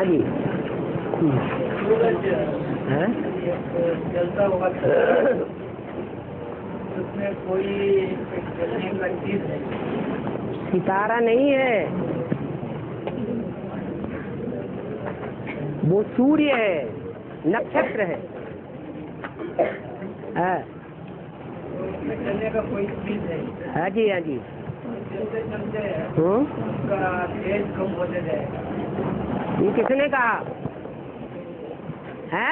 जी। चलता होगा उसमें कोई जलने का चीज है? सितारा नहीं है, वो सूर्य है, नक्षत्र है। उसमें चलने का कोई चीज है? हाँ जी, हाँ जी। चलते चलते उसका तेज कम होते जाएगा। ये किसने कहा है?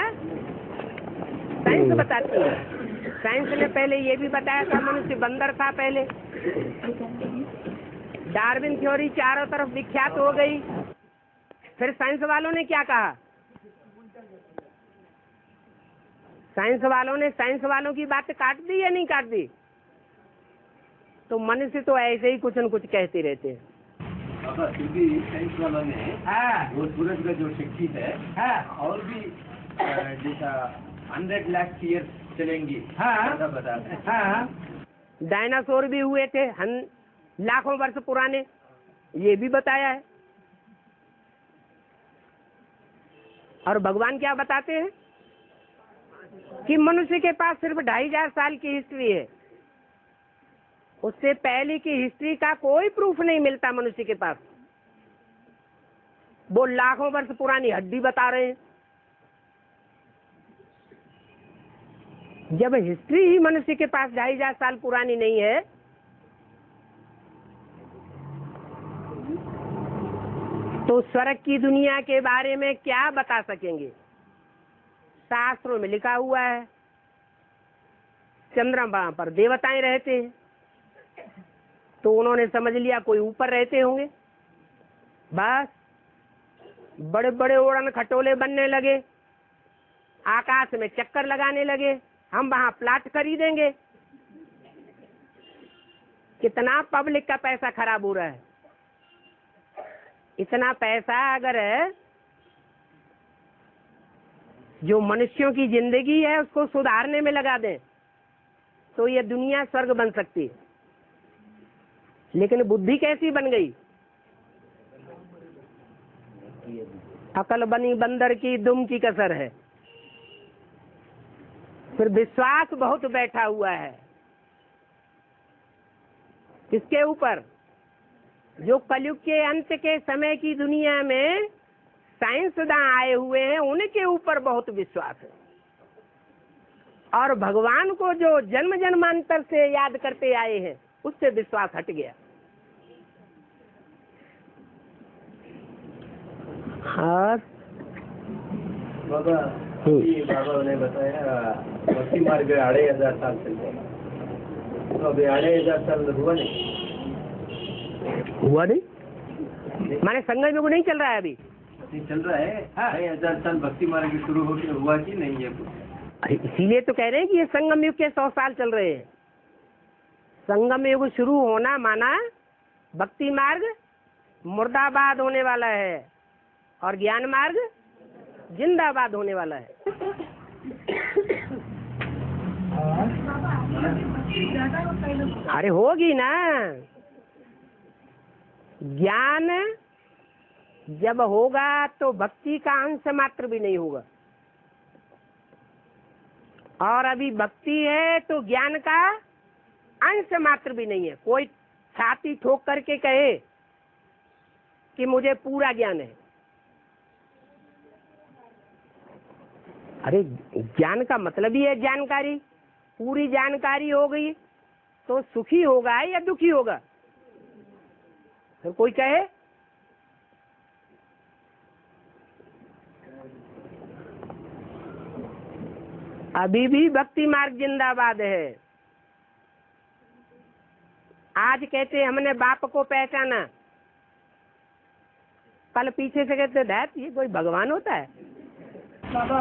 साइंस बताती है। साइंस ने पहले ये भी बताया था मनुष्य बंदर था पहले। डार्विन थ्योरी चारों तरफ विख्यात हो गई। फिर साइंस वालों ने क्या कहा? साइंस वालों की बात काट दी या नहीं काट दी? तो मनुष्य तो ऐसे ही कुछ न कुछ कहते रहते हैं। फिर भी साइंस वालों ने वो सूरज का जो शक्ति है और भी जैसा 100 लाख ईयर चलेंगी बताते हैं। डायनासोर भी हुए थे लाखों वर्ष पुराने, ये भी बताया है। और भगवान क्या बताते हैं कि मनुष्य के पास सिर्फ 2500 साल की हिस्ट्री है। उससे पहले की हिस्ट्री का कोई प्रूफ नहीं मिलता मनुष्य के पास। वो लाखों वर्ष पुरानी हड्डी बता रहे हैं। जब हिस्ट्री ही मनुष्य के पास 2500 साल पुरानी नहीं है, तो स्वर्ग की दुनिया के बारे में क्या बता सकेंगे? शास्त्रों में लिखा हुआ है चंद्रमा पर देवताएं रहते हैं, तो उन्होंने समझ लिया कोई ऊपर रहते होंगे। बस बड़े बड़े उड़न खटोले बनने लगे, आकाश में चक्कर लगाने लगे, हम वहां प्लाट खरीदेंगे। कितना पब्लिक का पैसा खराब हो रहा है। इतना पैसा अगर जो मनुष्यों की जिंदगी है उसको सुधारने में लगा दें तो ये दुनिया स्वर्ग बन सकती है। लेकिन बुद्धि कैसी बन गई? अकल बनी बंदर की, दुम की कसर है। फिर विश्वास बहुत बैठा हुआ है किसके ऊपर? जो कलयुग के अंत के समय की दुनिया में साइंसदान आए हुए हैं, उनके ऊपर बहुत विश्वास है। और भगवान को जो जन्म जन्मांतर से याद करते आए हैं, उससे विश्वास हट गया। हाँ बाबा ने बताया भक्ति मार्ग 2500 साल चलते हैं, तो अभी 2500 साल हुआ नहीं माने संगम युग नहीं चल रहा है? अभी नहीं चल रहा है। 2500 साल भक्ति मार्ग शुरू होकर हुआ कि नहीं है? इसीलिए तो कह रहे हैं कि ये संगम युग के 100 साल चल रहे हैं। संगम युग शुरू होना माना भक्ति मार्ग मुर्दाबाद होने वाला है और ज्ञान मार्ग जिंदाबाद होने वाला है। अरे होगी ना। ज्ञान जब होगा तो भक्ति का अंश मात्र भी नहीं होगा, और अभी भक्ति है तो ज्ञान का अंश मात्र भी नहीं है। कोई छाती ठोक करके कहे कि मुझे पूरा ज्ञान है। अरे ज्ञान का मतलब ही है जानकारी। पूरी जानकारी हो गई तो सुखी होगा या दुखी होगा? तो कोई कहे अभी भी भक्ति मार्ग जिंदाबाद है। आज कहते हमने बाप को पहचाना, कल पीछे से कहते दैट ये कोई भगवान होता है। बाबा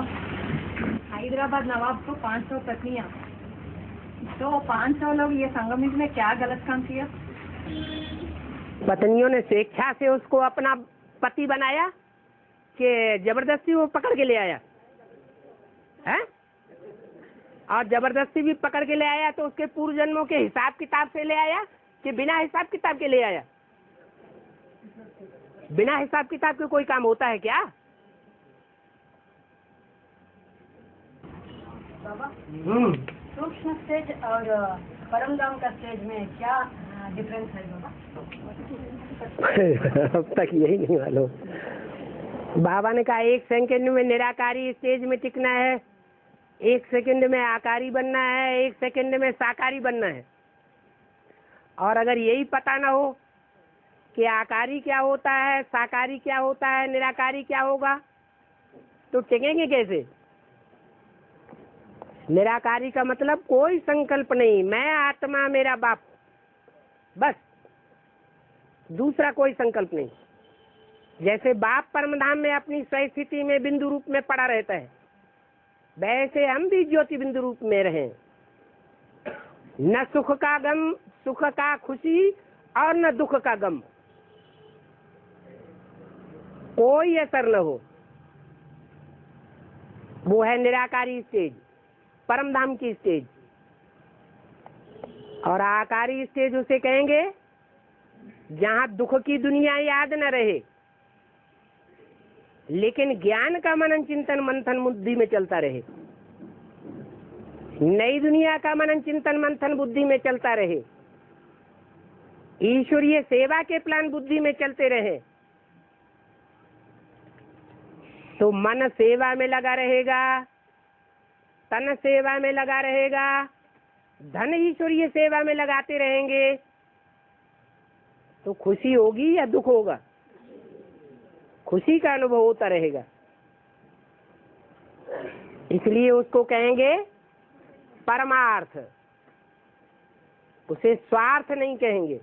हैदराबाद नवाब को 500 पत्नियां, तो 500 लोग ये संगम युग में क्या गलत काम किया? पत्नियों ने स्वेच्छा से उसको अपना पति बनाया कि जबरदस्ती वो पकड़ के ले आया है? और जबरदस्ती भी पकड़ के ले आया तो उसके पूर्व जन्मों के हिसाब किताब से ले आया कि बिना हिसाब किताब के ले आया? बिना हिसाब किताब के कोई काम होता है क्या? बाबा सूक्ष्म स्टेज और परम धाम का स्टेज में क्या डिफरेंस है बाबा? अब तक यही नहीं मालूम। बाबा ने कहा 1 सेकंड में निराकारी स्टेज में टिकना है, 1 सेकंड में आकारी बनना है, 1 सेकंड में साकारी बनना है। और अगर यही पता ना हो कि आकारी क्या होता है, साकारी क्या होता है, निराकारी क्या होगा, तो टिकेंगे कैसे? निराकारी का मतलब कोई संकल्प नहीं, मैं आत्मा मेरा बाप, बस, दूसरा कोई संकल्प नहीं। जैसे बाप परमधाम में अपनी स्वस्थिति में बिंदु रूप में पड़ा रहता है, वैसे हम भी ज्योति बिंदु रूप में रहें। न सुख का गम, सुख का खुशी, और न दुख का गम, कोई असर न हो। वो है निराकारी स्टेज, परमधाम की स्टेज। और आकारी स्टेज उसे कहेंगे जहां दुख की दुनिया याद न रहे, लेकिन ज्ञान का मनन चिंतन मंथन बुद्धि में चलता रहे। नई दुनिया का मनन चिंतन मंथन बुद्धि में चलता रहे। ईश्वरीय सेवा के प्लान बुद्धि में चलते रहे, तो मन सेवा में लगा रहेगा, तन सेवा में लगा रहेगा, धन ईश्वरीय सेवा में लगाते रहेंगे, तो खुशी होगी या दुख होगा? खुशी का अनुभव होता रहेगा। इसलिए उसको कहेंगे परमार्थ, उसे स्वार्थ नहीं कहेंगे।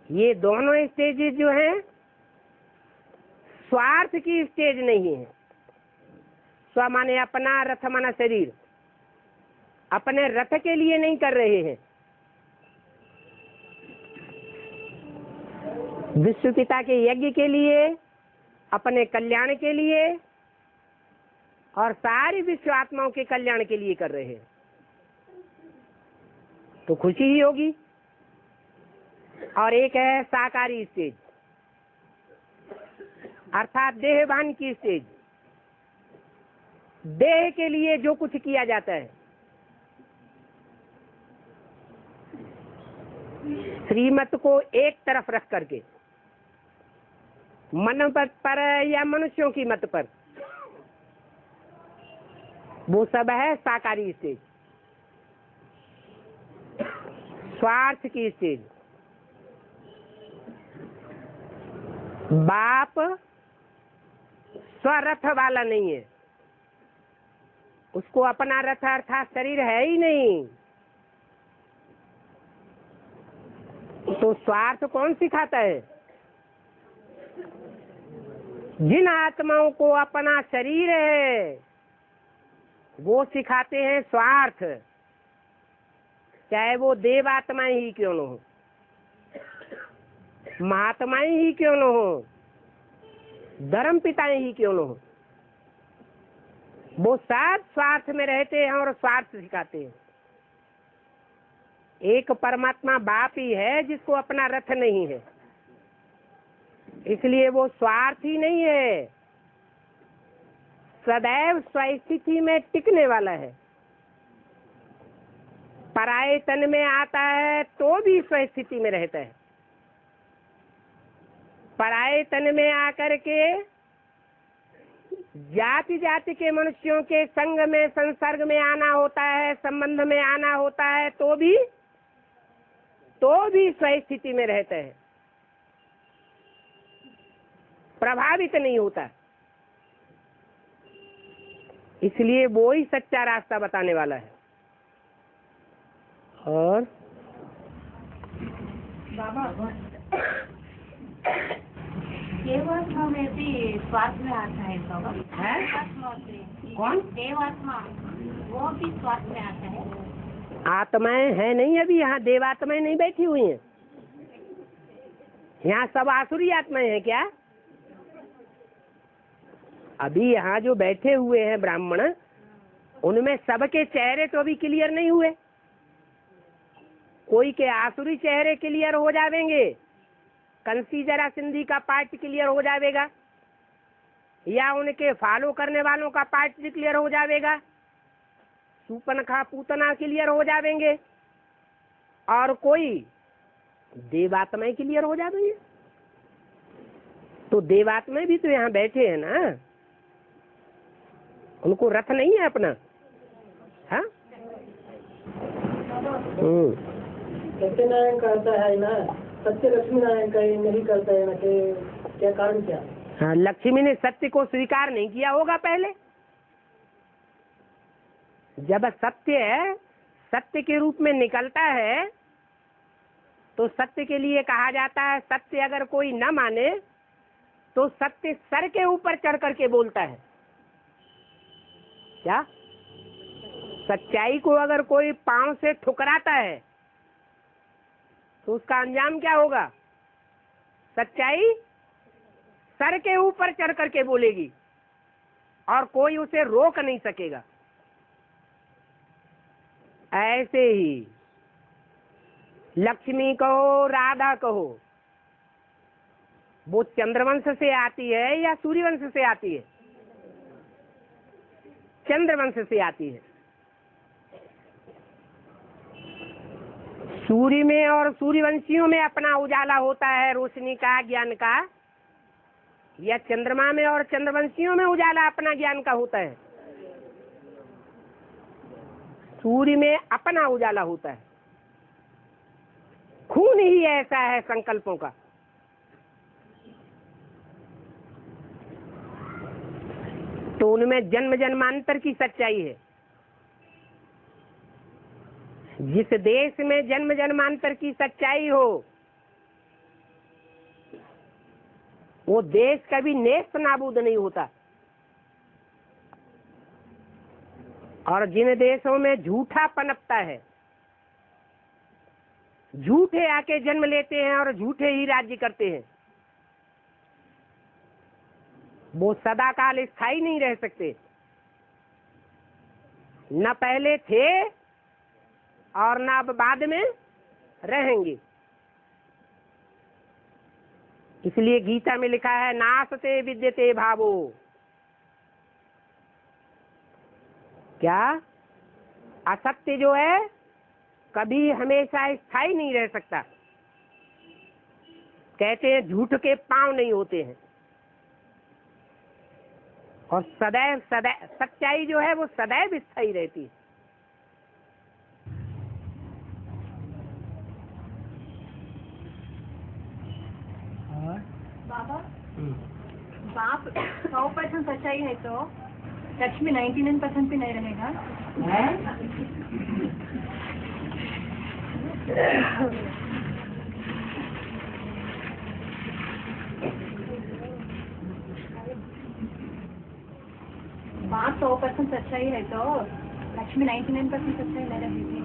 ये दोनों स्टेजेस जो हैं स्वार्थ की स्टेज नहीं है। स्व माने अपना, रथ माना शरीर, अपने रथ के लिए नहीं कर रहे हैं, विश्व पिता के यज्ञ के लिए, अपने कल्याण के लिए और सारी विश्व आत्माओं के कल्याण के लिए कर रहे हैं, तो खुशी ही होगी। और एक है साकारी स्टेज, अर्थात देहभान की स्टेज। देह के लिए जो कुछ किया जाता है, श्रीमत को एक तरफ रख करके, मन पर या मनुष्यों की मत पर, वो सब है साकारी स्टेज, स्वार्थ की स्टेज। बाप स्वरथ वाला नहीं है, उसको अपना रथ अर्थात शरीर है ही नहीं, तो स्वार्थ कौन सिखाता है? जिन आत्माओं को अपना शरीर है वो सिखाते हैं स्वार्थ, चाहे वो देव आत्माएं ही क्यों न हो, महात्माएं ही क्यों न हो, धर्म पिताएं ही क्यों न हो, वो सब स्वार्थ में रहते हैं और स्वार्थ सिखाते हैं। एक परमात्मा बाप ही है जिसको अपना रथ नहीं है, इसलिए वो स्वार्थी नहीं है, सदैव स्वस्थिति में टिकने वाला है। पराये तन में आता है तो भी स्वस्थिति में रहता है, पराये तन में आकर के जाति जाति के मनुष्यों के संग में संसर्ग में आना होता है, संबंध में आना होता है, तो भी स्वस्थिति में रहता है, प्रभावित नहीं होता। इसलिए वो ही सच्चा रास्ता बताने वाला है। और बाबा देवात्मा में भी स्वार्थ में आता है बाबा? है? कौन? देवात्मा, वो भी स्वार्थ में आता है। आत्माएं हैं नहीं, अभी यहाँ देवात्माएं नहीं बैठी हुई हैं, यहाँ सब आसुरी आत्माएं हैं क्या? अभी यहाँ जो बैठे हुए हैं ब्राह्मण, उनमें सबके चेहरे तो अभी क्लियर नहीं हुए, कोई के आसुरी चेहरे क्लियर हो जाएंगे, कंसी जरा सिंधी का पार्ट क्लियर हो जाएगा, या उनके फॉलो करने वालों का पार्ट क्लियर हो जाएगा, सूपनखा पूतना क्लियर हो जाएंगे और कोई देवात्मा क्लियर हो जाएंगे। तो देवात्मा भी तो यहाँ बैठे हैं ना, उनको रथ नहीं है अपना। हाँ सत्यनारायण करता है ना, सत्य लक्ष्मी नारायण का नहीं करता है ना, क्या कारण क्या? हाँ, लक्ष्मी ने सत्य को स्वीकार नहीं किया होगा पहले। जब सत्य सत्य के रूप में निकलता है तो सत्य के लिए कहा जाता है, सत्य अगर कोई न माने तो सत्य सर के ऊपर चढ़ करके बोलता है। क्या? सच्चाई को अगर कोई पांव से ठुकराता है तो उसका अंजाम क्या होगा? सच्चाई सर के ऊपर चढ़ करके बोलेगी और कोई उसे रोक नहीं सकेगा। ऐसे ही लक्ष्मी कहो, राधा कहो, वो चंद्रवंश से आती है या सूर्यवंश से आती है? चंद्रवंश से आती है। सूर्य में और सूर्यवंशियों में अपना उजाला होता है रोशनी का, ज्ञान का, या चंद्रमा में और चंद्रवंशियों में उजाला अपना ज्ञान का होता है? सूर्य में अपना उजाला होता है। खून ही ऐसा है संकल्पों का। तो उनमें जन्म जन्मांतर की सच्चाई है। जिस देश में जन्म जन्मांतर की सच्चाई हो वो देश कभी नेस्त नाबूद नहीं होता। और जिन देशों में झूठा पनपता है, झूठे आके जन्म लेते हैं और झूठे ही राज्य करते हैं, वो सदाकाल स्थायी नहीं रह सकते। न पहले थे और न अब बाद में रहेंगे। इसलिए गीता में लिखा है, नासते विद्यते भावो। क्या? असत्य जो है कभी हमेशा स्थायी नहीं रह सकता। कहते हैं झूठ के पांव नहीं होते हैं। और सदैव सदैव सच्चाई जो है वो सदैव स्थायी रहती है। बाबा, बाप 100% सच्चाई है तो लक्ष्मी 99% भी नहीं रहेगा। बाप 100% सच्चाई है तो लक्ष्मी 99% सच्चाई नहीं रहेगी।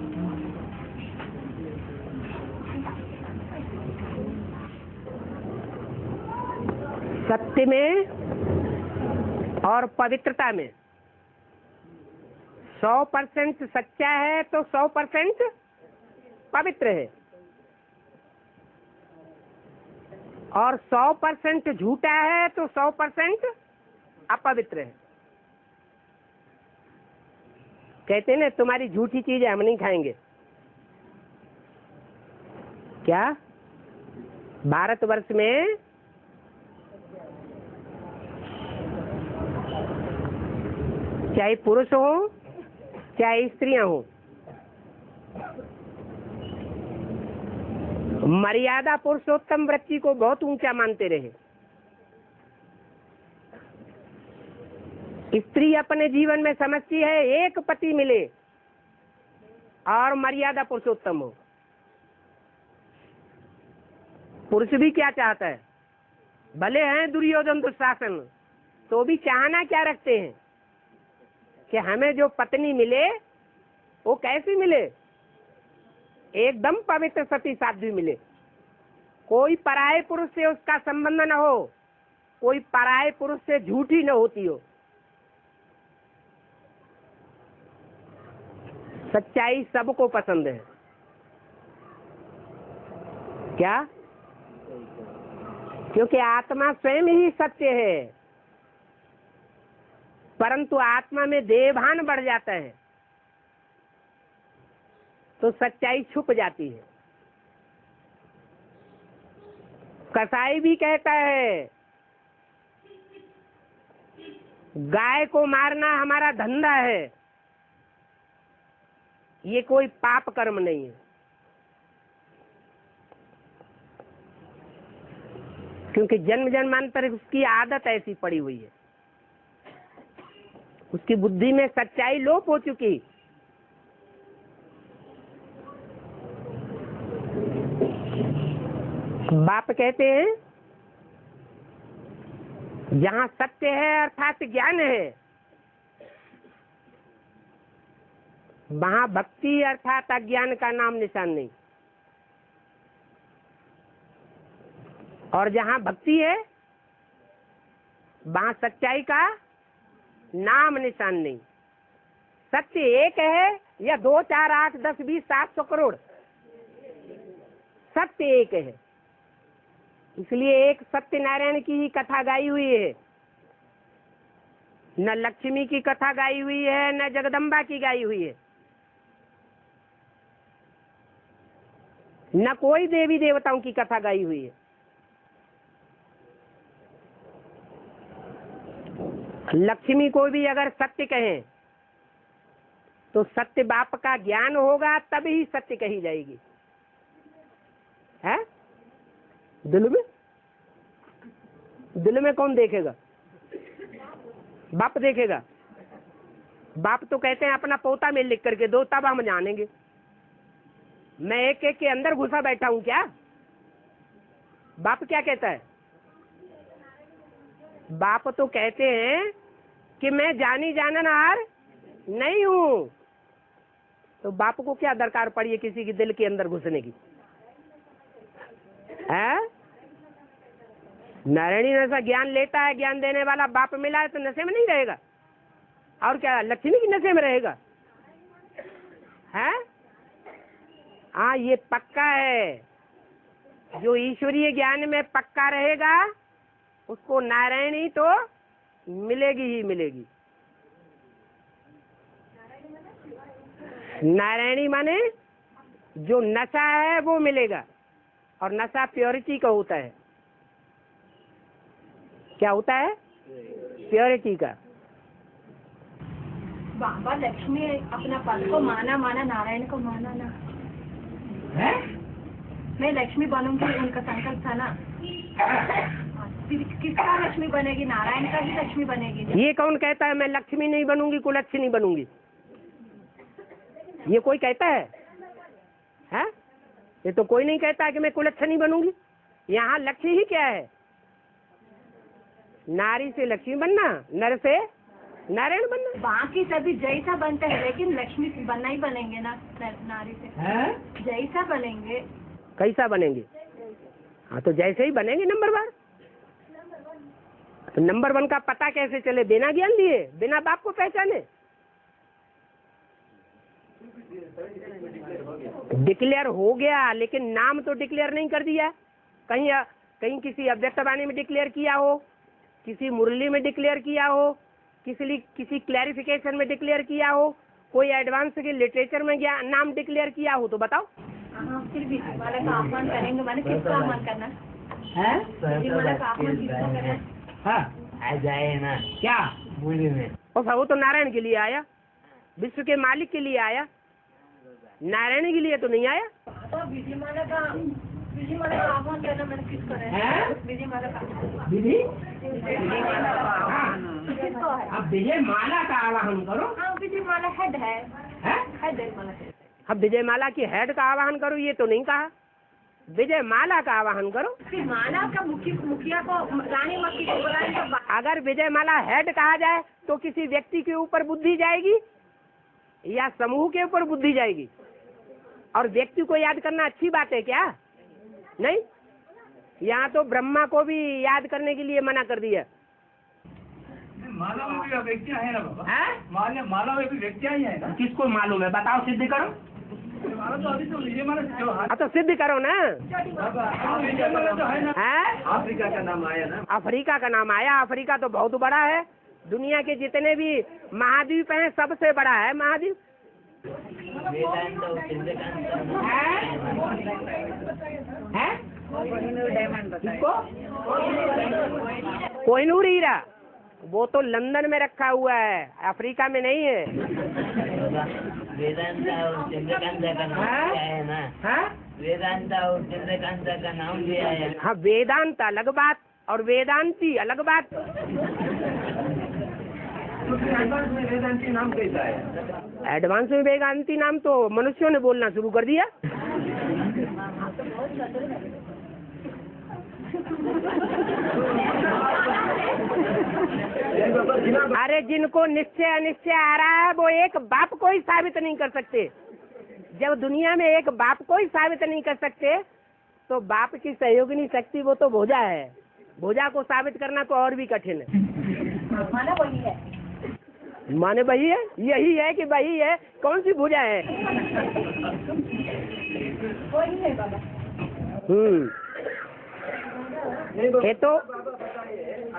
सत्य में और पवित्रता में 100% सच्चा है तो 100% पवित्र है, और 100% झूठा है तो 100% अपवित्र है। कहते हैं ना, तुम्हारी झूठी चीजें हम नहीं खाएंगे। क्या? भारतवर्ष में चाहे पुरुष हो चाहे स्त्रियां हो, मर्यादा पुरुषोत्तम वृत्ति को बहुत ऊंचा मानते रहे। स्त्री अपने जीवन में समझती है एक पति मिले और मर्यादा पुरुषोत्तम हो। पुरुष भी क्या चाहता है? भले हैं दुर्योधन दुशासन, तो भी चाहना क्या रखते हैं कि हमें जो पत्नी मिले वो कैसी मिले? एकदम पवित्र सती साध्वी मिले। कोई पराये पुरुष से उसका संबंध न हो, कोई पराये पुरुष से झूठी न होती हो। सच्चाई सबको पसंद है। क्या? क्योंकि आत्मा स्वयं ही सत्य है, परंतु आत्मा में देहभान बढ़ जाता है। तो सच्चाई छुप जाती है। कसाई भी कहता है गाय को मारना हमारा धंधा है, ये कोई पाप कर्म नहीं है, क्योंकि जन्म जन्मांतर उसकी आदत ऐसी पड़ी हुई है, उसकी बुद्धि में सच्चाई लोप हो चुकी। बाप कहते हैं जहां सत्य है अर्थात ज्ञान है, वहां भक्ति अर्थात अज्ञान का नाम निशान नहीं, और जहां भक्ति है वहां सच्चाई का नाम निशान नहीं। सत्य एक है या 2, 4, 8, 10, 20, 700 करोड़, सत्य एक है। इसलिए एक सत्यनारायण की ही कथा गाई हुई है, न लक्ष्मी की कथा गाई हुई है, न जगदम्बा की गाई हुई है, न कोई देवी देवताओं की कथा गाई हुई है। लक्ष्मी को भी अगर सत्य कहें तो सत्य बाप का ज्ञान होगा तब ही सत्य कही जाएगी, है? दिल में कौन देखेगा? बाप देखेगा। बाप तो कहते हैं अपना पोता में लिख करके दो तब हम जानेंगे। मैं एक एक के अंदर घुसा बैठा हूं क्या? बाप क्या कहता है? बाप तो कहते हैं कि मैं जानी जाननहार नहीं हूं। तो बाप को क्या दरकार पड़ी है किसी के दिल के अंदर घुसने की? है? नारायणी नशा ज्ञान लेता है, ज्ञान देने वाला बाप मिला है तो नशे में नहीं रहेगा, और क्या लक्ष्मी की नशे में रहेगा? है? हाँ, ये पक्का है। जो ईश्वरीय ज्ञान में पक्का रहेगा उसको नारायणी तो मिलेगी ही मिलेगी। नारायणी माने जो नशा है वो मिलेगा, और नशा प्योरिटी का होता है। क्या होता है? प्योरिटी का। बाबा लक्ष्मी अपना पद को माना नारायण को माना ना है? मैं लक्ष्मी बनूंगी, उनका संकल्प था ना। किसका लक्ष्मी बनेगी? नारायण का ही लक्ष्मी बनेगी। ये कौन कहता है मैं लक्ष्मी नहीं बनूंगी, कुलच्छनी बनूंगी? ये कोई कहता है? हैं? ये तो कोई नहीं कहता है कि मैं कुलच्छनी बनूंगी। यहाँ लक्ष्य ही क्या है? नारी से लक्ष्मी बनना, नर से नारायण बनना। बाकी सभी जैसा बनते हैं, लेकिन लक्ष्मी बनना ही बनेंगे ना नारी से। जैसा बनेंगे। कैसा बनेंगे? हाँ, तो जैसे ही बनेंगे नंबर 1। तो नंबर 1 का पता कैसे चले? बिना ज्ञान लिए, बिना बाप को पहचाने। डिक्लेयर हो गया, लेकिन नाम तो डिक्लेयर नहीं कर दिया। कहीं किसी अव्यक्त वाणी में डिक्लेयर किया हो, किसी मुरली में डिक्लेयर किया हो, किसी क्लैरिफिकेशन में डिक्लेयर किया हो, कोई एडवांस के लिटरेचर में नाम डिक्लेयर किया हो तो बताओ। फिर भी वाला का आह्वान करेंगे, मैंने किसका आह्वान करना है? आ जाए ना क्या बोले में? और वो तो नारायण के लिए आया, विश्व के मालिक के लिए आया, नारायण के लिए तो नहीं आया। तो विधिमाला का आह्वान करना मैंने किसको है? विधिमाला का। अब विजय माला का आवाहन करो। हाँ, विधिमाला हेड है। अब विजय माला की हेड का आवाहन करो ये तो नहीं कहा, विजय माला का आवाहन करो। फिर माला का मुखिया को रानी मक्खी को बुलाएंगे। अगर विजय माला हेड कहा जाए तो किसी व्यक्ति के ऊपर बुद्धि जाएगी या समूह के ऊपर बुद्धि जाएगी? और व्यक्ति को याद करना अच्छी बात है क्या? नहीं। यहाँ तो ब्रह्मा को भी याद करने के लिए मना कर दिया। माला में भी व्यक्तियाँ हैं ना बाबा? है? माला में भी व्यक्तियाँ ही है ना? किसको मालूम है? बताओ, सिद्ध करो। माला तो अभी तो विजय माला जो है। तो सिद्ध करो ना। विजय माला तो है ना? है? अफ्रीका का नाम आया ना? अफ्रीका का नाम आया। अफ्रीका तो बहुत बड़ा है, दुनिया के जितने भी महाद्वीप हैं सबसे बड़ा है महाद्वीप। है? कोहिनूर हीरा वो तो लंदन में रखा हुआ है, अफ्रीका में नहीं है। वेदांता और चंद्रकांता का नाम दिया है ना। वेदांता और चंद्रकांता का नाम दिया है। हाँ, वेदांत अलग बात और वेदांती अलग बात। एडवांस में वेदांती नाम कैसा है? एडवांस में वेदांती नाम तो मनुष्यों ने बोलना शुरू कर दिया। अरे जिनको निश्चय अनिश्चय आ रहा है वो एक बाप को ही साबित नहीं कर सकते। जब दुनिया में एक बाप को ही साबित नहीं कर सकते तो बाप की सहयोगिनी शक्ति वो तो भोजा है। भोजा को साबित करना तो और भी कठिन है। माना वही है। माने वही है, यही है कि वही है। कौन सी भुजा है? वही है बाबा।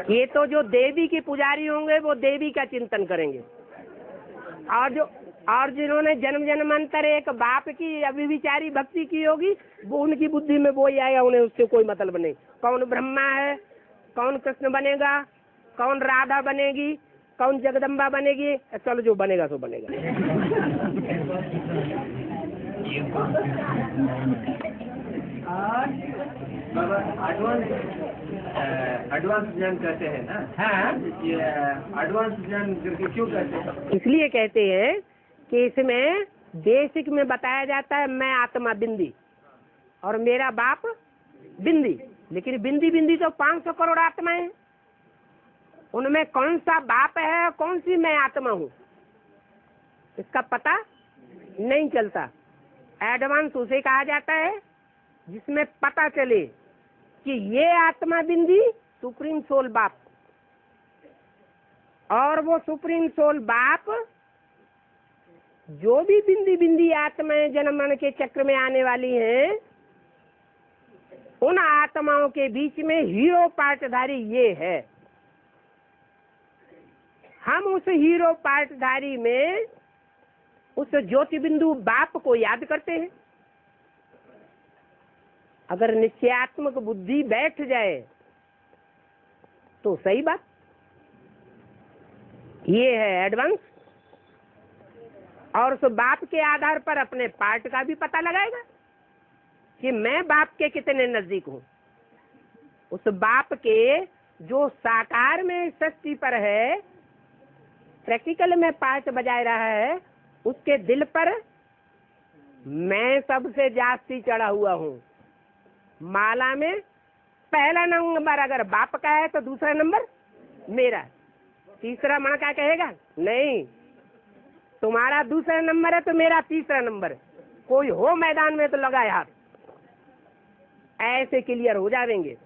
ये तो जो देवी की पुजारी होंगे वो देवी का चिंतन करेंगे, और जिन्होंने जन्म जन्मांतर एक बाप की अभिविचारी भक्ति की होगी वो उनकी बुद्धि में वो ही आएगा, उन्हें उससे कोई मतलब नहीं। कौन ब्रह्मा है, कौन कृष्ण बनेगा, कौन राधा बनेगी, कौन जगदम्बा बनेगी, चलो जो बनेगा सो बनेगा। एडवांस ज्ञान कहते हैं ना। हाँ, ये एडवांस ज्ञान करके क्यों कहते हैं? इसलिए कहते हैं कि इसमें बेसिक में बताया जाता है मैं आत्मा बिंदी और मेरा बाप बिंदी, लेकिन बिंदी बिंदी तो 500 करोड़ आत्माएं हैं। उनमें कौन सा बाप है, कौन सी मैं आत्मा हूँ, इसका पता नहीं चलता। एडवांस उसे कहा जाता है जिसमें पता चले कि ये आत्मा बिंदी सुप्रीम सोल बाप, और वो सुप्रीम सोल बाप जो भी बिंदी बिंदी आत्माएं जन्म मरण के चक्र में आने वाली हैं, उन आत्माओं के बीच में हीरो पार्टधारी ये है। हम उस हीरो पार्टधारी में उस ज्योति बिंदु बाप को याद करते हैं। अगर निश्चयात्मक बुद्धि बैठ जाए तो सही बात। ये है एडवांस, और उस बाप के आधार पर अपने पार्ट का भी पता लगाएगा कि मैं बाप के कितने नजदीक हूँ। उस बाप के जो साकार में सृष्टि पर है, प्रैक्टिकल में पार्ट बजाय रहा है, उसके दिल पर मैं सबसे जास्ती चढ़ा हुआ हूँ। माला में पहला नंबर अगर बाप का है तो दूसरा नंबर मेरा, तीसरा माँ का कहेगा नहीं, तुम्हारा दूसरा नंबर है तो मेरा तीसरा नंबर। कोई हो मैदान में तो लगाए हाथ, ऐसे क्लियर हो जाएंगे।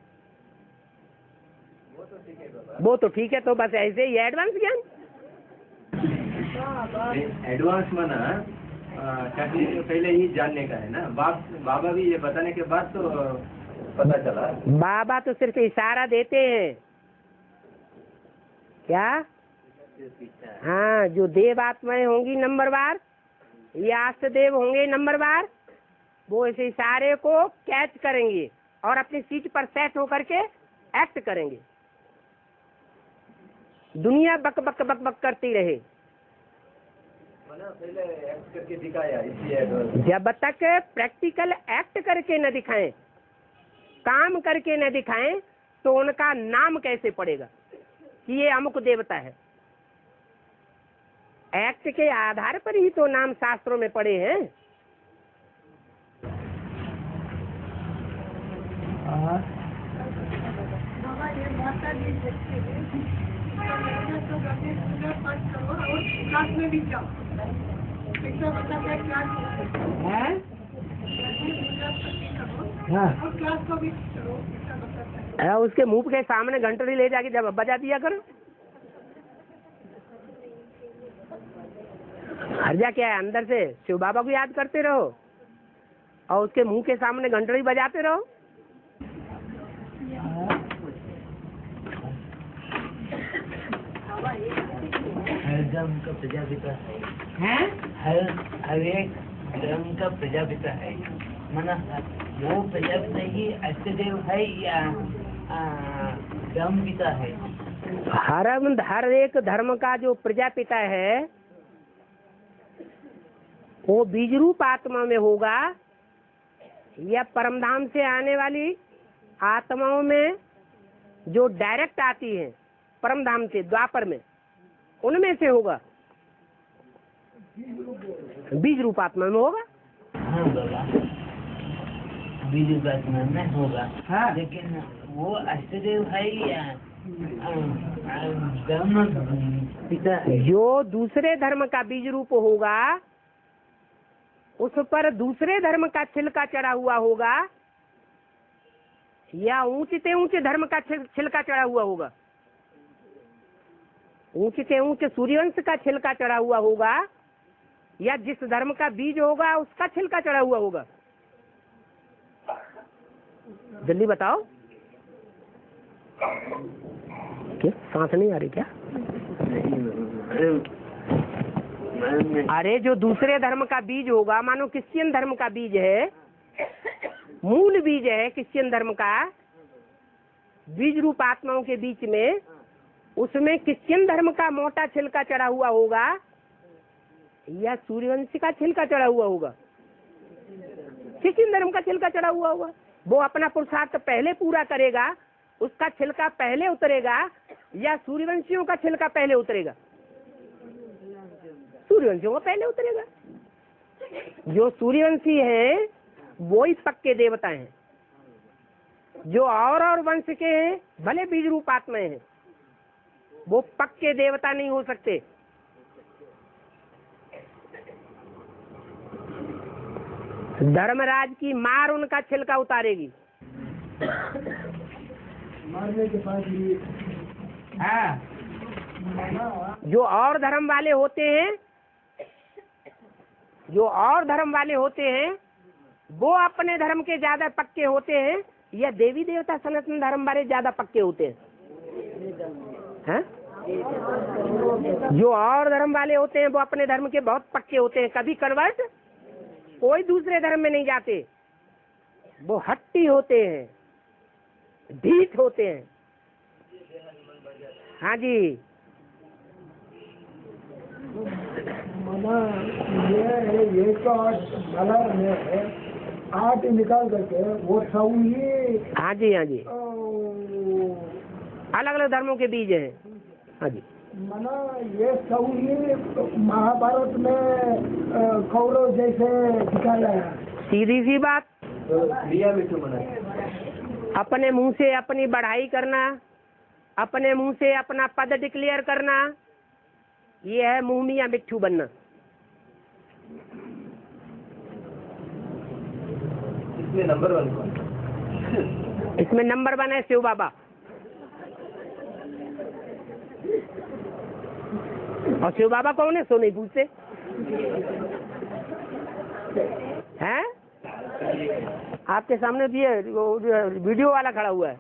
वो तो ठीक है, तो बस ऐसे ही एडवांस ज्ञान। एडवांस माना पहले ही जानने का है ना। बाबा भी ये बताने के बाद तो पता चला। बाबा तो सिर्फ इशारा देते हैं। क्या? हाँ, जो देव आत्माएं होंगी नंबरवार, या आस्त देव होंगे नंबरवार, वो इस इशारे को कैच करेंगे और अपनी सीट पर सेट होकर के एक्ट करेंगे। दुनिया बक बक बक बक करती रहे, पहले एक्ट करके दिखाया, इसलिए जब तक प्रैक्टिकल एक्ट करके न दिखाएं, काम करके न दिखाएं, तो उनका नाम कैसे पड़ेगा कि ये अमुक देवता है। एक्ट के आधार पर ही तो नाम शास्त्रों में पड़े हैं। उसके मुंह के सामने घंटड़ी ले जाके जब बजा दिया करो। हर्जा क्या है, अंदर से शिव बाबा को याद करते रहो और उसके मुंह के सामने घंटड़ी बजाते रहो। एकदम का प्रजापिता हर एक धर्म का प्रजापिता है, माना वो प्रजापिता ही अष्टदेव है या धर्म पिता है? हर एक धर्म का जो प्रजापिता है वो बीज रूप आत्मा में होगा या परमधाम से आने वाली आत्माओं में जो डायरेक्ट आती है परमधाम से द्वापर में, उनमें से होगा। बीज रूप आत्मा में होगा। हाँ बाबा, बीज रूप आत्मा में होगा। हाँ, लेकिन वो अष्टदेव है या धर्म पिता है? जो दूसरे धर्म का बीज रूप होगा उस पर दूसरे धर्म का छिलका चढ़ा हुआ होगा या ऊंचे ऊंचे धर्म का छिलका चढ़ा हुआ होगा? ऊंचे ऊंचे सूर्यवंश का छिलका चढ़ा हुआ होगा या जिस धर्म का बीज होगा उसका छिलका चढ़ा हुआ होगा? जल्दी बताओ। क्या सांस नहीं आ रही क्या? अरे जो दूसरे धर्म का बीज होगा, मानो क्रिश्चियन धर्म का बीज है, मूल बीज है क्रिश्चियन धर्म का, बीज रूप आत्माओं के बीच में, उसमें क्रिश्चियन धर्म का मोटा छिलका चढ़ा हुआ होगा या सूर्यवंशी का छिलका चढ़ा हुआ होगा? क्रिश्चियन धर्म का छिलका चढ़ा हुआ होगा। वो अपना पुरुषार्थ पहले पूरा करेगा, उसका छिलका पहले उतरेगा या सूर्यवंशियों का छिलका पहले उतरेगा? सूर्यवंशियों का पहले उतरेगा। जो सूर्यवंशी है वो ही पक्के देवता हैं। जो और वंश के हैं भले बीज रूप आत्माएं हैं, वो पक्के देवता नहीं हो सकते। धर्मराज की मार उनका छिलका उतारेगी। मारने के बाद भी जो और धर्म वाले होते हैं, जो और धर्म वाले होते हैं वो अपने धर्म के ज्यादा पक्के होते हैं या देवी देवता सनातन धर्म वाले ज्यादा पक्के होते हैं? जो और धर्म वाले होते हैं वो अपने धर्म के बहुत पक्के होते हैं, कभी कन्वर्ट कोई दूसरे धर्म में नहीं जाते। वो हट्टी होते हैं, ढीठ होते हैं। हाँ जी, माना ये तो कलर में आट निकाल करके वो सब ये। हाँ जी, हाँ जी, अलग अलग धर्मों के बीज हैं। हाँ जी, माना ये सब ये महाभारत में कौरव जैसे दिखाया है। सीधी सी बात, लिया मिट्टू मना अपने मुंह से अपनी बढ़ाई करना, अपने मुंह से अपना पद डिक्लेयर करना, ये है मुंह मियां मिट्ठू बनना। इसमें नंबर 1 कौन? इसमें नंबर 1 है शिव बाबा। और शिव बाबा कौन है? सो नहीं पूछते हैं? आपके सामने भी है, वो वीडियो वाला खड़ा हुआ है।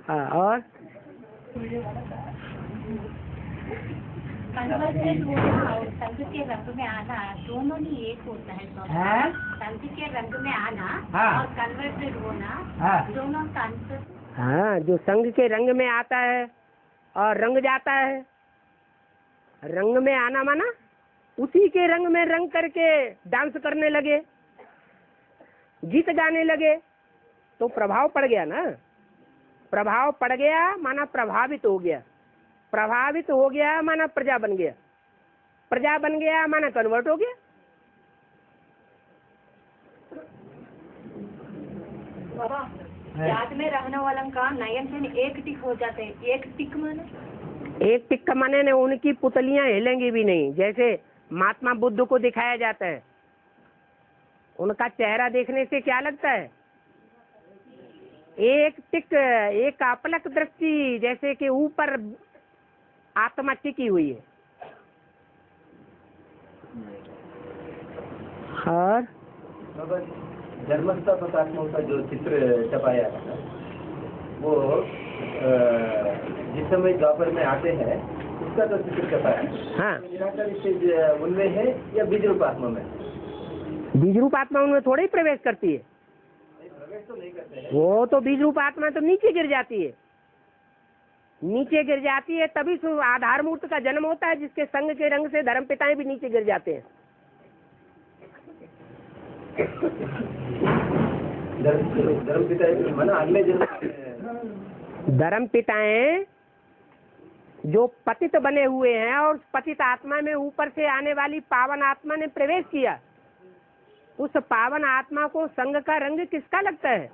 हाँ, और कन्वर्टेड होना और संघ के रंग में आना दोनों ही एक होता है। संघ के रंग में आना और कन्वर्टेड होना दोनों संघ। हाँ, जो संघ के रंग में आता है और रंग जाता है, रंग में आना माना उसी के रंग में रंग करके डांस करने लगे, गीत गाने लगे, तो प्रभाव पड़ गया ना। प्रभाव पड़ गया माना प्रभावित हो गया, प्रभावित हो गया माना प्रजा बन गया, प्रजा बन गया माना कन्वर्ट हो गया। बाबा, याद में रहने वालों का नयन से एक टिक हो जाते हैं। एक टिक माने? एक टिक का माने ने उनकी पुतलियां हिलेंगी भी नहीं। जैसे महात्मा बुद्ध को दिखाया जाता है, उनका चेहरा देखने से क्या लगता है? एक टिक, एक अपलक दृष्टि, जैसे कि ऊपर आत्मा टिकी हुई है। और धर्मस्था प्रकाशनों का जो चित्र छपाया था वो जिस समय द्वापर में आते हैं उसका तो जिक्र कर पाया। हाँ, निराकार स्टेज उनमें है या बीज रूप आत्मा में? बीज रूप आत्मा उनमें थोड़ा ही प्रवेश करती है। प्रवेश तो नहीं करते हैं। वो तो बीज रूप आत्मा तो नीचे गिर जाती है, नीचे गिर जाती है, तभी आधार मूर्त का जन्म होता है, जिसके संग के रंग से धर्म पिताएं भी नीचे गिर जाते हैं। धर्म पिता माना अगले जन्म धर्म पिताएं जो पतित बने हुए हैं और पतित आत्मा में ऊपर से आने वाली पावन आत्मा ने प्रवेश किया, उस पावन आत्मा को संग का रंग किसका लगता है?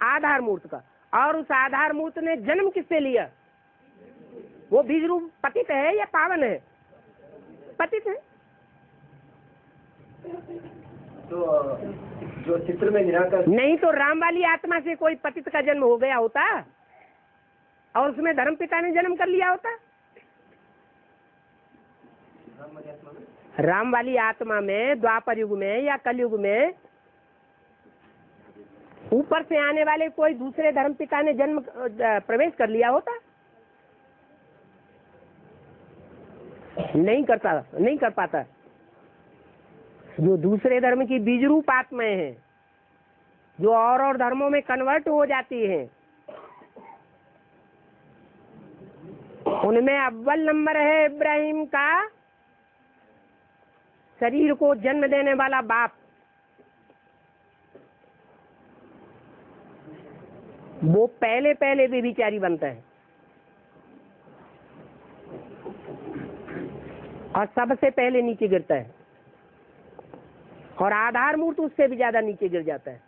आधार मूर्त का। और उस आधार मूर्त ने जन्म किससे लिया? वो बीज रूप पतित है या पावन है? पतित है। तो जो चित्र में निराकार नहीं तो राम वाली आत्मा से कोई पतित का जन्म हो गया होता और उसमें धर्म पिता ने जन्म कर लिया होता? राम वाली आत्मा में द्वापर युग में या कलयुग में ऊपर से आने वाले कोई दूसरे धर्म पिता ने जन्म प्रवेश कर लिया होता? नहीं कर पाता। जो दूसरे धर्म की बीज रूप आत्माएं हैं, जो और धर्मों में कन्वर्ट हो जाती हैं, उनमें अव्वल नंबर है इब्राहिम का शरीर को जन्म देने वाला बाप। वो पहले व्यभिचारी बनता है और सबसे पहले नीचे गिरता है, और आधार मूर्त उससे भी ज्यादा नीचे गिर जाता है।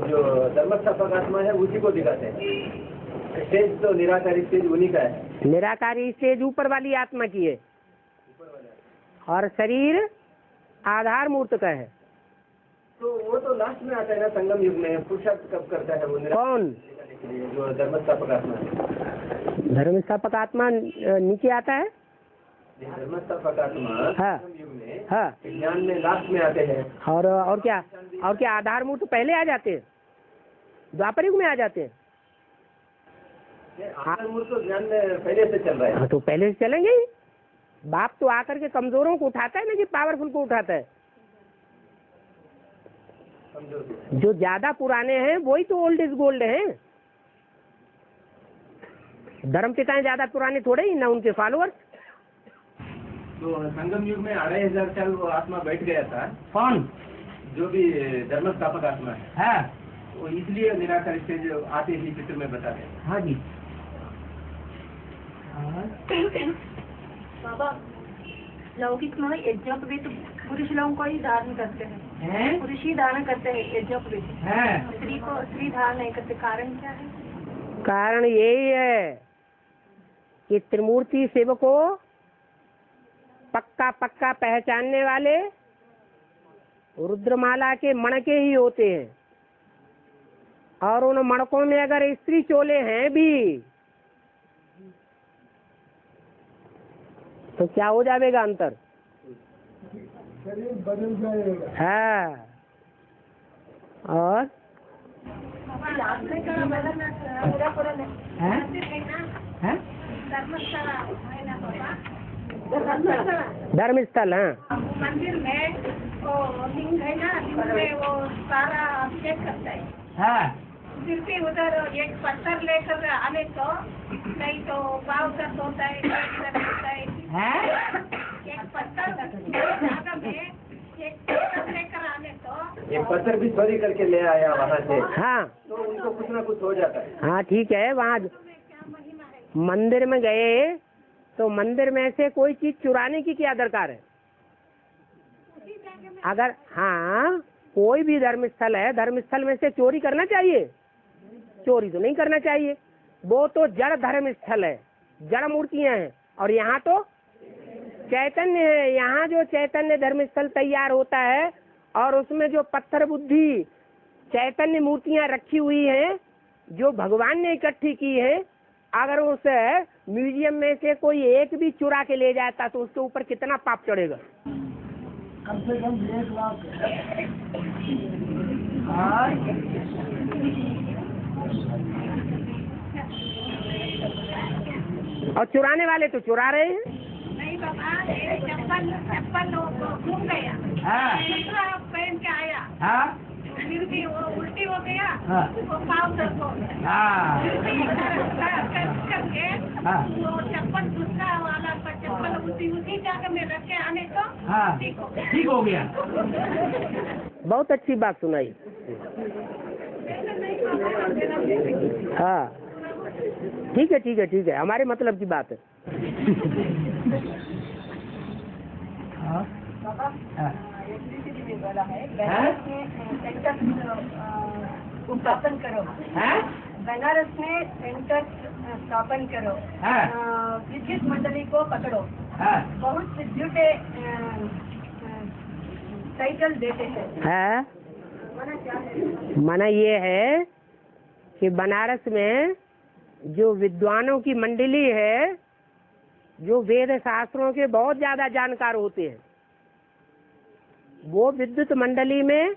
जो धर्मस्थापक आत्मा है उसी को दिखाते हैं। स्टेज तो निराकारी स्टेज उन्हीं का है। निराकारी स्टेज ऊपर वाली आत्मा की है और शरीर आधार मूर्त का है। तो वो तो लास्ट में आता है ना, संगम युग में। पुरुषार्थ कब करता है वो? कौन? जो धर्मस्थापक आत्मा है। धर्मस्थापक आत्मा नीचे आता है। धर्मस्थापक आत्मा हाँ, संगम युग में हाँ। ज्ञान में लास्ट में आते हैं। और क्या आधार मूर्त पहले आ जाते हैं? द्वापर युग में आ जाते हैं। आधार मूर्त तो ज्ञान में पहले से चल रहा है। हाँ, तो पहले से चलेंगे ही। बाप तो आकर के कमजोरों को उठाता है ना, कि पावरफुल को उठाता है। जो ज्यादा पुराने हैं वही तो ओल्ड इज गोल्ड हैं। धर्म पिताएं ज्यादा पुराने थोड़े ही ना, उनके फॉलोअर्स। तो संगम युग में 2500 साल वो आत्मा बैठ गया था। कौन? जो भी धर्मस्थापक आत्मा है। हाँ, वो इसलिए निराकार स्टेज आते ही चित्र में बताते हैं। हाँ जी। बाबा, लौकिक में यज्ञोपवीत पुरुष लोगों को ही धारण करते हैं। पुरुष ही धारण करते हैं यज्ञोपवीत। स्त्री धारण नहीं करते। कारण क्या है? कारण यही है कि त्रिमूर्ति शिव को पक्का पहचानने वाले रुद्रमाला के मणके ही होते हैं, और उन मणकों में अगर स्त्री चोले हैं भी तो क्या हो जाएगा? अंतर शरीर बदल जाएगा। है। और धर्मस्थल। हाँ, मंदिर में वो लिंग है ना, लिंग में वो सारा अभिषेक करता है। हाँ, फिर भी उधर एक पत्थर लेकर आने तो नहीं तो पाव दर्द होता है, पेट दर्द होता है। एक पत्थर जगह में एक पत्थर लेकर आने तो एक पत्थर भी चोरी करके ले आया वहाँ से। हाँ, तो उनको कुछ ना कुछ हो जाता है। हाँ, ठीक है। वहाँ मंदिर में गए तो मंदिर में से कोई चीज चुराने की क्या दरकार है? अगर हाँ, कोई भी धर्मस्थल है, धर्मस्थल में से चोरी करना चाहिए? चोरी तो नहीं करना चाहिए। वो तो जड़ धर्मस्थल है, जड़ मूर्तियां हैं, और यहाँ तो चैतन्य है। यहाँ जो चैतन्य धर्मस्थल तैयार होता है और उसमें जो पत्थर बुद्धि चैतन्य मूर्तियां रखी हुई हैं, जो भगवान ने इकट्ठी की है, अगर उस म्यूजियम में से कोई एक भी चुरा के ले जाता तो उसके ऊपर कितना पाप चढ़ेगा? कम से कम 1 लाख। और चुराने वाले तो चुरा रहे हैं। नहीं बाबा, ये चप्पल घूम गया, दूसरा पहन के आया, फिर भी वो उल्टी हो गया, वो पाँव दर्द हो गया, करके वो चप्पल दूसरा वाला का चप्पल उसी जगह में रख के आने को ठीक हो गया। बहुत अच्छी बात सुनाई। हाँ ठीक है, ठीक है, ठीक है, हमारे मतलब की बात है। बोला है स्थापन करो, बनारस में सेंटर स्थापन करो, विद्युत मंडली को पकड़ो, बहुत विद्युत टाइटल देते हैं। माना ये है कि बनारस में जो विद्वानों की मंडली है, जो वेद शास्त्रों के बहुत ज्यादा जानकार होते हैं, वो विद्युत मंडली में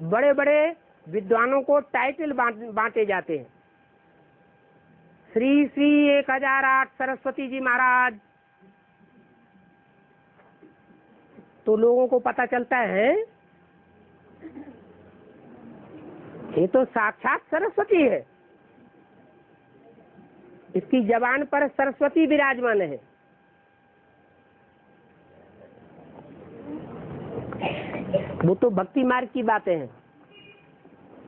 बड़े बड़े विद्वानों को टाइटल बांटे जाते हैं। श्री श्री 1008 सरस्वती जी महाराज, तो लोगों को पता चलता है ये तो साक्षात सरस्वती है, इसकी जबान पर सरस्वती विराजमान है। वो तो भक्ति मार्ग की बातें हैं,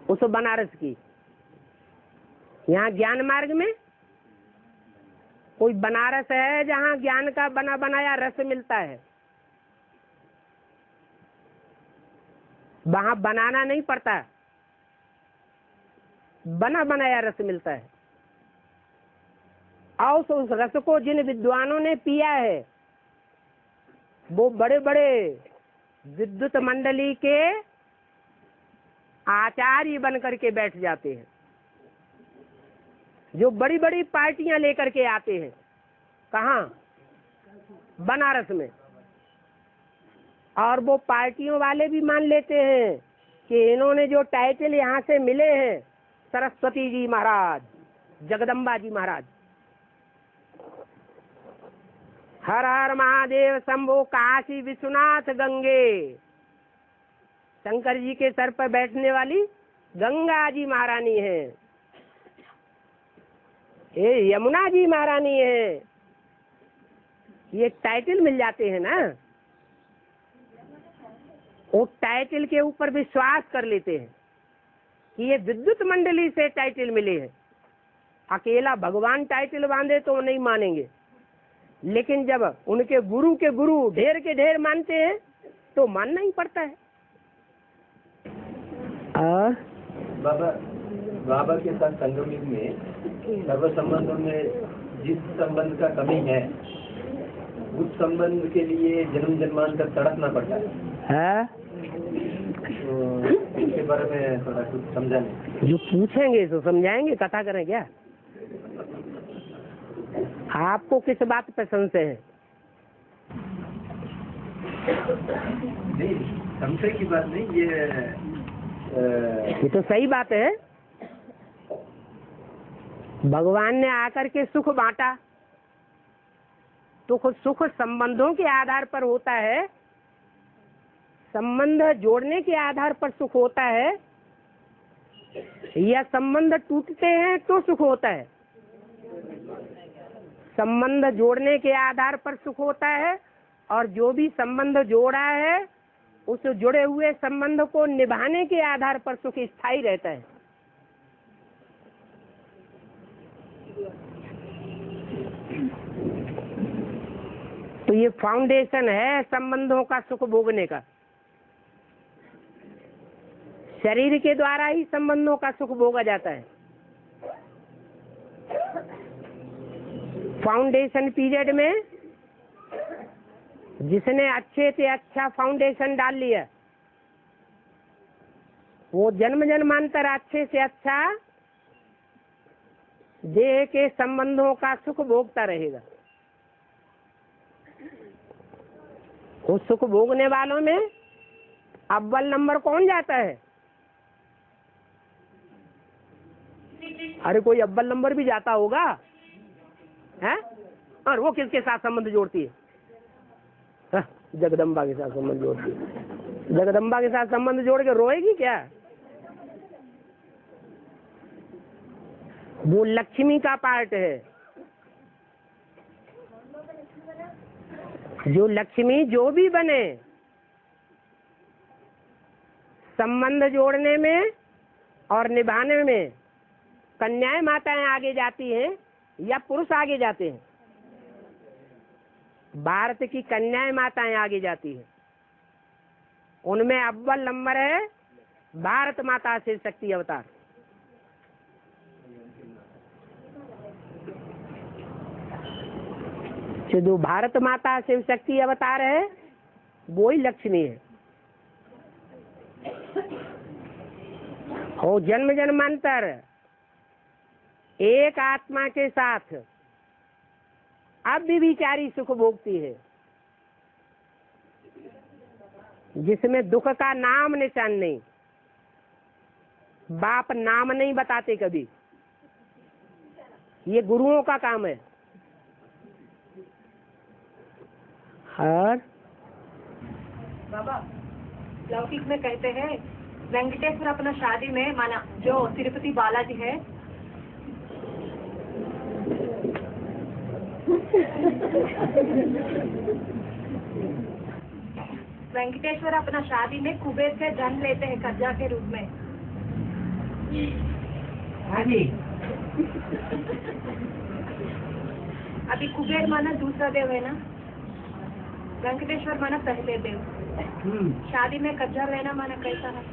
उस बनारस की। यहाँ ज्ञान मार्ग में कोई बनारस है जहाँ ज्ञान का बना बनाया रस मिलता है, वहाँ बनाना नहीं पड़ता, बना बनाया रस मिलता है। और उस रस को जिन विद्वानों ने पिया है, वो बड़े बड़े विद्युत मंडली के आचार्य बन करके बैठ जाते हैं, जो बड़ी बड़ी पार्टियां लेकर के आते हैं। कहाँ? बनारस में। और वो पार्टियों वाले भी मान लेते हैं कि इन्होंने जो टाइटल यहाँ से मिले हैं, सरस्वती जी महाराज, जगदम्बा जी महाराज, हर हर महादेव शंभो काशी विश्वनाथ गंगे, शंकर जी के सर पर बैठने वाली गंगा जी महारानी है, ये यमुना जी महारानी है। ये टाइटल मिल जाते हैं ना, वो टाइटल के ऊपर विश्वास कर लेते हैं कि ये विद्युत मंडली से टाइटल मिले हैं। अकेला भगवान टाइटल बांधे तो नहीं मानेंगे, लेकिन जब उनके गुरु के गुरु ढेर के ढेर मानते हैं तो मानना ही पड़ता है। बाबा के साथ संगम में सर्व संबंधों में जिस संबंध का कमी है, उस संबंध के लिए जन्म जन्मांतर तड़पना पड़ता है। तो इसके बारे में थोड़ा कुछ समझाएं। जो पूछेंगे तो समझाएंगे, कथा करें क्या? आपको किस बात पे संशय है? नहीं, संशय की बात नहीं, ये तो सही बात है। भगवान ने आकर के सुख बांटा, तो सुख संबंधों के आधार पर होता है, संबंध जोड़ने के आधार पर सुख होता है, या संबंध टूटते हैं तो सुख होता है। संबंध जोड़ने के आधार पर सुख होता है, और जो भी संबंध जोड़ा है उस जुड़े हुए संबंध को निभाने के आधार पर सुख स्थायी रहता है। तो ये फाउंडेशन है संबंधों का सुख भोगने का। शरीर के द्वारा ही संबंधों का सुख भोगा जाता है। फाउंडेशन पीरियड में जिसने अच्छे से अच्छा फाउंडेशन डाल लिया, वो जन्म जन्मांतर अच्छे से अच्छा देह के संबंधों का सुख भोगता रहेगा। उस सुख भोगने वालों में अव्वल नंबर कौन जाता है? अरे कोई अव्वल नंबर भी जाता होगा, है? और वो किसके साथ संबंध जोड़ती है? जगदम्बा के साथ संबंध जोड़ती है। जगदम्बा के साथ संबंध जोड़ के रोएगी क्या? वो लक्ष्मी का पार्ट है। जो लक्ष्मी जो भी बने, संबंध जोड़ने में और निभाने में कन्याएं माताएं आगे जाती हैं या पुरुष आगे जाते हैं? भारत की कन्याएं माताएं आगे जाती हैं। उनमें अव्वल नंबर है भारत माता शिव शक्ति अवतार। जो भारत माता शिव शक्ति अवतार है वो ही लक्ष्मी है। और जन्म जन्मांतर एक आत्मा के साथ अब भी विचारी सुख भोगती है, जिसमें दुख का नाम निशान नहीं। बाप नाम नहीं बताते कभी, ये गुरुओं का काम है। और बाबा लौकिक में कहते हैं वेंकटेश्वर अपना शादी में माना जो तिरुपति बालाजी है वेंकटेश्वर अपना शादी में कुबेर से धन लेते हैं कर्जा के रूप में। हाँ जी। अभी कुबेर माना दूसरा देव है ना, वेंकटेश्वर माना पहले देव। शादी में कर्जा लेना माना कैसा है?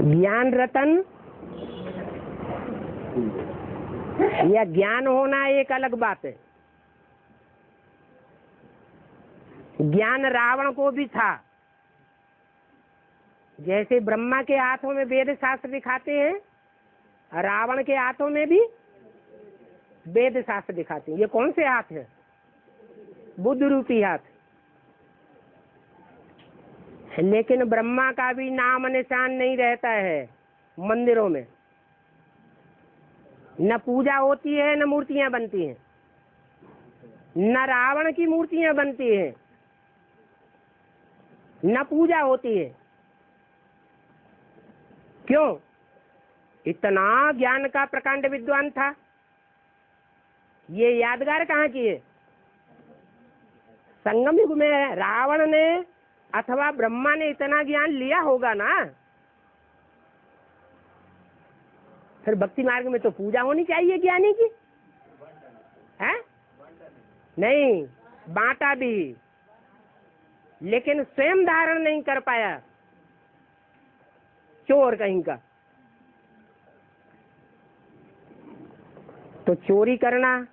ज्ञान रतन या ज्ञान होना एक अलग बात है। ज्ञान रावण को भी था। जैसे ब्रह्मा के हाथों में वेद शास्त्र दिखाते हैं, रावण के हाथों में भी वेद शास्त्र दिखाते हैं। ये कौन से हाथ है? बुद्ध रूपी हाथ। लेकिन ब्रह्मा का भी नाम निशान नहीं रहता है मंदिरों में। न पूजा होती है, न मूर्तियां बनती हैं, न रावण की मूर्तियां बनती हैं, न पूजा होती है। क्यों? इतना ज्ञान का प्रकांड विद्वान था। ये यादगार कहाँ की है? संगम युग में रावण ने अथवा ब्रह्मा ने इतना ज्ञान लिया होगा ना। फिर भक्ति मार्ग में तो पूजा होनी चाहिए ज्ञानी की, है? नहीं, बांटा भी, लेकिन स्वयं धारण नहीं कर पाया। चोर कहीं का। तो चोरी करना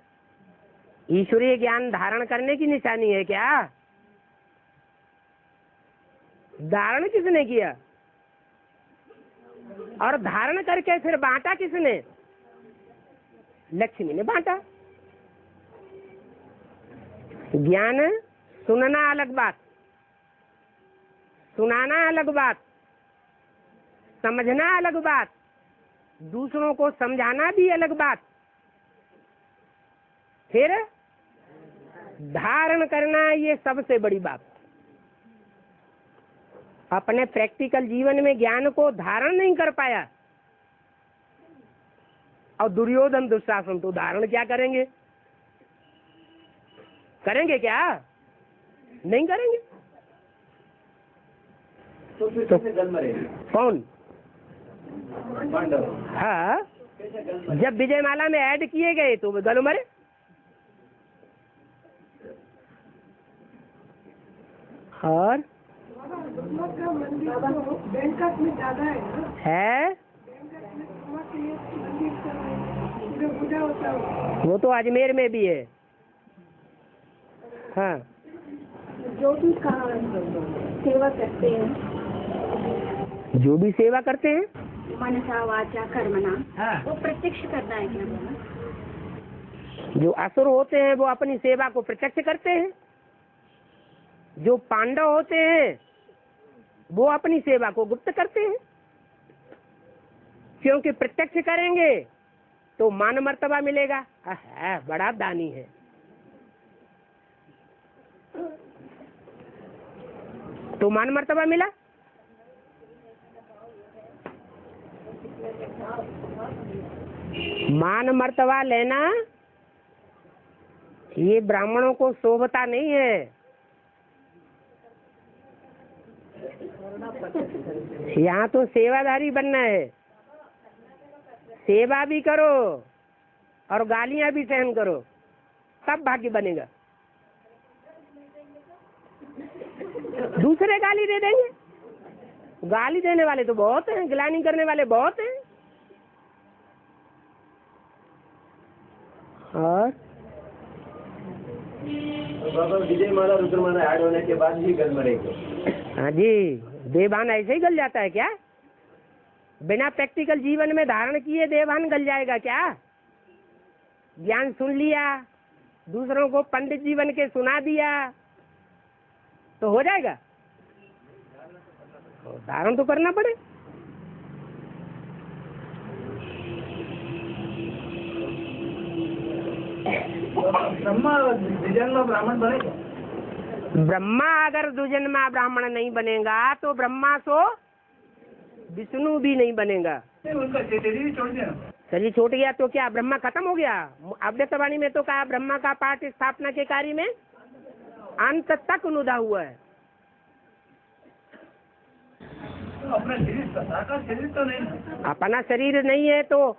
ईश्वरीय ज्ञान धारण करने की निशानी है क्या? धारण किसने किया? और धारण करके फिर बांटा किसने? लक्ष्मी ने बांटा। ज्ञान सुनना अलग बात, सुनाना अलग बात, समझना अलग बात, दूसरों को समझाना भी अलग बात, फिर धारण करना ये सबसे बड़ी बात। अपने प्रैक्टिकल जीवन में ज्ञान को धारण नहीं कर पाया। और दुर्योधन दुशासन तो धारण क्या करेंगे? करेंगे क्या? नहीं करेंगे। तो फिर कैसे गल मरे? कौन? पांडव। हाँ, जब विजयमाला में ऐड किए गए तो वे गल मरे। और बैंकॉक में ज्यादा है ना? है वो तो अजमेर में भी है। हाँ, जो भी सेवा करते हैं, जो भी सेवा करते हैं मनसा वाचा कर्मणा, हाँ। वो प्रत्यक्ष करना है क्या? जो असुर होते हैं वो अपनी सेवा को प्रत्यक्ष करते हैं। जो पांडव होते हैं वो अपनी सेवा को गुप्त करते हैं। क्योंकि प्रत्यक्ष करेंगे तो मान मर्तबा मिलेगा। है बड़ा दानी है। तो मान मर्तबा मिला। मान मर्तबा लेना ये ब्राह्मणों को शोभता नहीं है। यहाँ तो सेवादारी बनना है। सेवा भी करो और गालियां भी सहन करो, तब भाग्य बनेगा। दूसरे गाली दे देंगे। गाली देने वाले तो बहुत हैं, गिलानी करने वाले बहुत हैं। और बाबा विजय माला रुद्रमाला ऐड होने के बाद ही गल मरेंगे। हाँ जी, देवभान ऐसे ही गल जाता है क्या? बिना प्रैक्टिकल जीवन में धारण किए देवभान गल जाएगा क्या? ज्ञान सुन लिया, दूसरों को पंडित जीवन के सुना दिया तो हो जाएगा? तो धारण तो करना पड़े। ब्रह्मा द्विजन्म ब्राह्मण बनेगा? ब्रह्मा अगर द्विजन्मा ब्राह्मण नहीं बनेगा तो ब्रह्मा सो विष्णु भी नहीं बनेगा। उनका शरीर छोड़ देना। शरीर छूट गया तो क्या ब्रह्मा खत्म हो गया? अव्यक्तवाणी में तो कहा ब्रह्मा का पाठ स्थापना के कार्य में अंत तक अनुदा हुआ है। अपना शरीर साकार शरीर तो नहीं। अपना शरीर नहीं है तो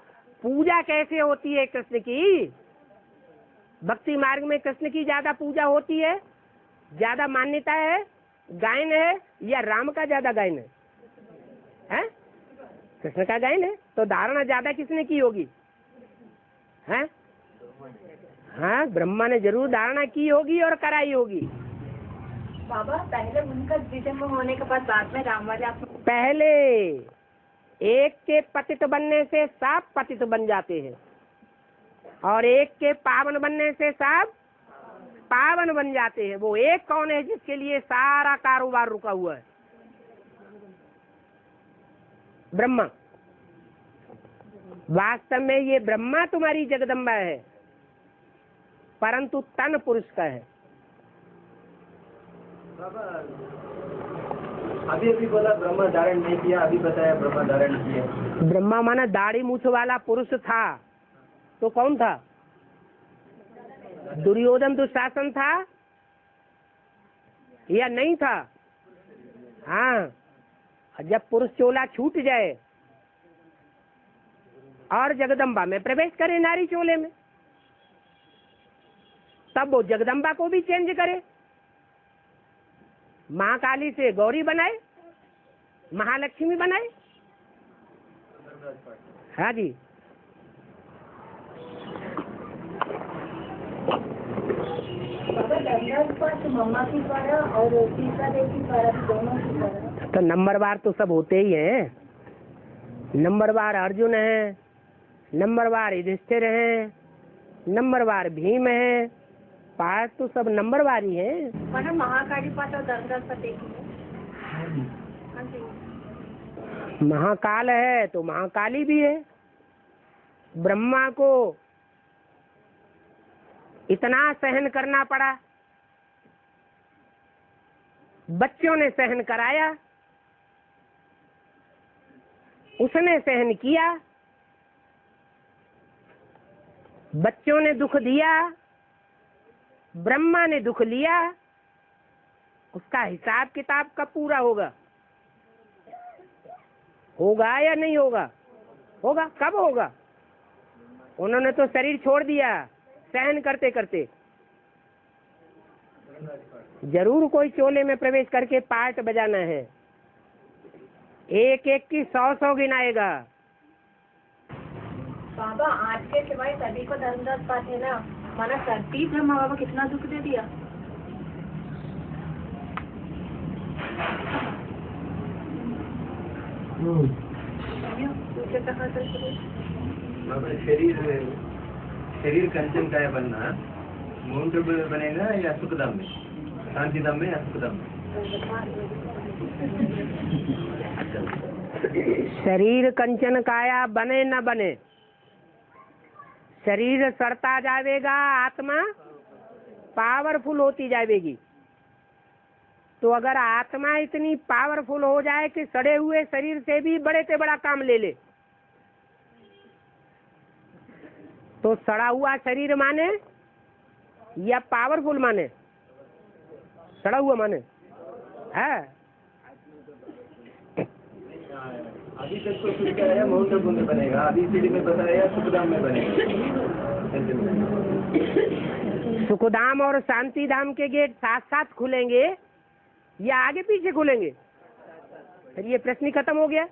पूजा कैसे होती है कृष्ण की? भक्ति मार्ग में कृष्ण की ज्यादा पूजा होती है, ज्यादा मान्यता है, गायन है, या राम का ज्यादा गायन है? कृष्ण का गायन है। तो धारणा ज्यादा किसने की होगी? है? हाँ, ब्रह्मा ने जरूर धारणा की होगी और कराई होगी। बाबा पहले उनका जन्म होने के बाद में राम वाले आप पहले एक के पतित बनने से सब पतित बन जाते हैं और एक के पावन बनने से सब पावन बन जाते हैं। वो एक कौन है जिसके लिए सारा कारोबार रुका हुआ है? ब्रह्मा। वास्तव में ये ब्रह्मा तुम्हारी जगदम्बा है, परंतु तन पुरुष का है। अभी अभी बोला ब्रह्मा धारण नहीं किया, अभी बताया ब्रह्मा धारण किया। ब्रह्मा माना दाढ़ी मूछ वाला पुरुष था तो कौन था? दुर्योधन दुशासन था या नहीं था? हाँ, जब पुरुष चोला छूट जाए और जगदम्बा में प्रवेश करे नारी चोले में, तब वो जगदम्बा को भी चेंज करे। महाकाली से गौरी बनाए, महालक्ष्मी बनाए। हाँ जी। मम्मा की द्वारा और सीता देवी की द्वारा दोनों की द्वारा तो नंबरवार तो सब होते ही हैं। नंबरवार अर्जुन है, नंबरवार युधिष्ठिर है, नंबरवार भीम है। पाठ तो सब नंबरवार ही है। मतलब महाकाली पाठ और दंडक एक ही है। महाकाल है तो महाकाली भी है। ब्रह्मा को इतना सहन करना पड़ा, बच्चों ने सहन कराया, उसने सहन किया, बच्चों ने दुख दिया, ब्रह्मा ने दुख लिया। उसका हिसाब किताब कब पूरा होगा? होगा या नहीं होगा? होगा। कब होगा? उन्होंने तो शरीर छोड़ दिया सहन करते करते। जरूर कोई चोले में प्रवेश करके पार्ट बजाना है। एक एक की 100 गिनाएगा। बाबा आज के सिवाय सभी को दंडक पाठ है ना, माना सती ब्रह्मा बाबा कितना दुख दे दिया। शरीर कंचन का बनना मौंट बनेगा या सुखधाम में, शांतिधाम में या सुखधाम में? शरीर कंचन काया बने न बने, शरीर सड़ता जाएगा, आत्मा पावरफुल होती जाएगी। तो अगर आत्मा इतनी पावरफुल हो जाए कि सड़े हुए शरीर से भी बड़े से बड़ा काम ले ले, तो सड़ा हुआ शरीर माने या पावरफुल माने? सड़ा हुआ माने है। अभी तक तो सुख है महोत्सव में बनेगा, अभी सीढ़ी में बताया सुखधाम में बनेगा। सुखधाम और शांति धाम के गेट साथ साथ खुलेंगे या आगे पीछे खुलेंगे? फिर ये प्रश्न खत्म हो गया।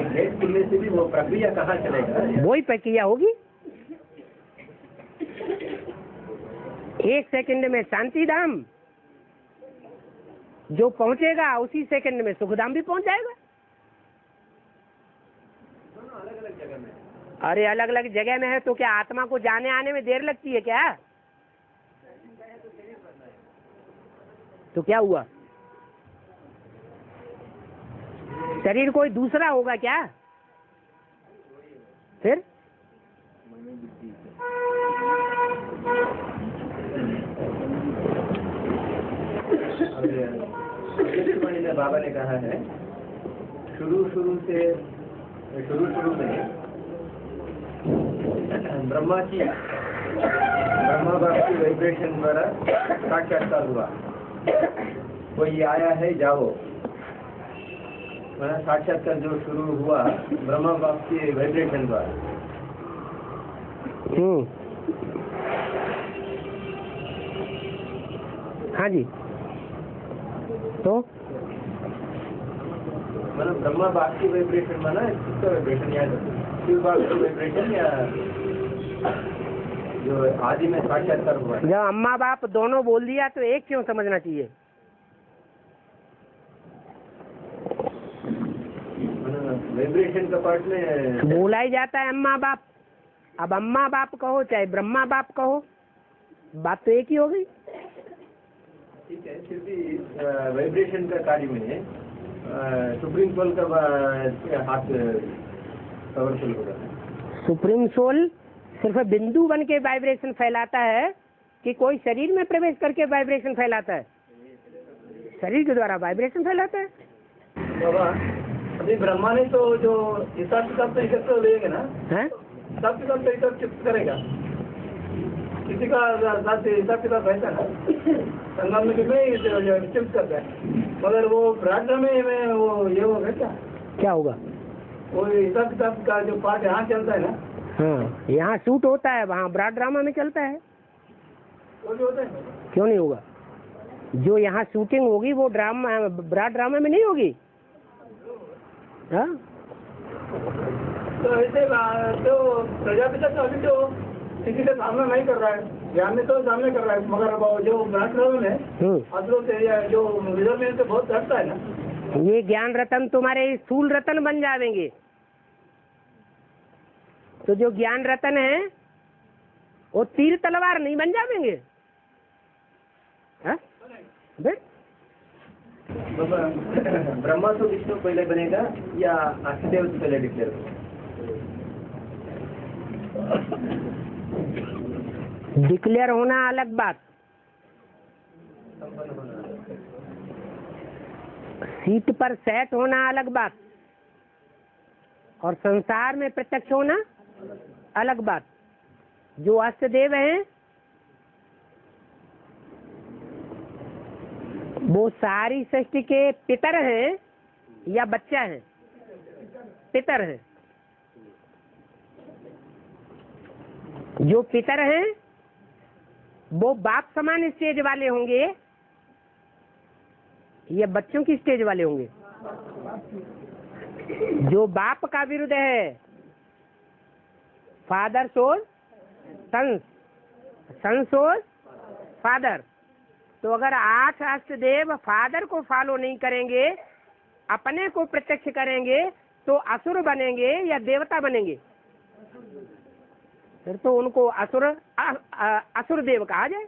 गेट खुलने से भी वो प्रक्रिया कहाँ चलेगा? वही प्रक्रिया होगी। 1 सेकंड में शांति धाम जो पहुंचेगा, उसी सेकंड में सुखधाम भी पहुंच जाएगा। अरे अलग अलग जगह में है तो क्या आत्मा को जाने आने में देर लगती है क्या? तो क्या हुआ? शरीर कोई दूसरा होगा क्या? फिर बाबा ने कहा है शुरू में ब्रह्मा बाप की वाइब्रेशन द्वारा साक्षात्कार हुआ। कोई आया है जाओ, साक्षात्कार जो शुरू हुआ ब्रह्मा बाप की वाइब्रेशन द्वारा। हाँ जी। तो मतलब ब्रह्मा बाप की वाइब्रेशन माना किसका वाइब्रेशन? या शिव बाप की वाइब्रेशन या जो आदि में साक्षात्कार हुआ? जब अम्मा बाप दोनों बोल दिया तो एक क्यों समझना चाहिए? वाइब्रेशन का पार्ट में बोला ही जाता है अम्मा बाप। अब अम्मा बाप कहो चाहे ब्रह्मा बाप कहो, बात तो एक ही हो गई। ठीक है, फिर भी वाइब्रेशन का कार्य में सुप्रीम सोल का हाथ पावरफुल होगा। सुप्रीम सोल सिर्फ बिंदु बन के वाइब्रेशन फैलाता है कि कोई शरीर में प्रवेश करके वाइब्रेशन फैलाता है? शरीर के द्वारा वाइब्रेशन फैलाता है। बाबा अभी ब्रह्मा ने तो जो हिसाब किताब तरीके से लेंगे ना, हिसाब किताब तरीका शिफ्ट करेगा। किसी का साथ हिसाब किताब रहता है ना, संगम में कितने शिफ्ट करता है, मगर वो प्रार्थना में वो ये होगा क्या होगा? वो हिसाब किताब का जो पार्ट यहाँ चलता है ना, हाँ यहाँ शूट होता है, वहाँ ब्रॉड ड्रामा में चलता है। वो भी होता है। क्यों नहीं होगा? जो यहाँ शूटिंग होगी वो ड्रामा ब्रॉड ड्रामा में नहीं होगी। हाँ तो ऐसे तो प्रजापिता तो अभी तो किसी का सामना नहीं कर रहा है, ज्ञान में तो सामने कर रहा है, मगर जो ब्रॉड ड्रामा में असलों से या जो रिजर्व में से बहुत हटता है ना, ये ज्ञान रतन तुम्हारे स्थूल रतन बन जाएंगे। तो जो ज्ञान रतन है वो तीर तलवार नहीं बन जाएंगे। ब्रह्मा तो विष्णु पहले बनेगा या अष्टदेव से पहले डिक्लेयर होगा? डिक्लेयर होना अलग बात, सीट पर सेट होना अलग बात, और संसार में प्रत्यक्ष होना अलग बात। जो अष्टदेव हैं वो सारी सृष्टि के पितर हैं या बच्चा हैं? पितर हैं। जो पितर हैं वो बाप समान स्टेज वाले होंगे या बच्चों की स्टेज वाले होंगे? जो बाप का विरुद्ध है, फादर सोल सन, सन सोल फादर। तो अगर 8 अष्टदेव फादर को फॉलो नहीं करेंगे, अपने को प्रत्यक्ष करेंगे, तो असुर बनेंगे या देवता बनेंगे? फिर तो उनको असुर देव कहा जाए।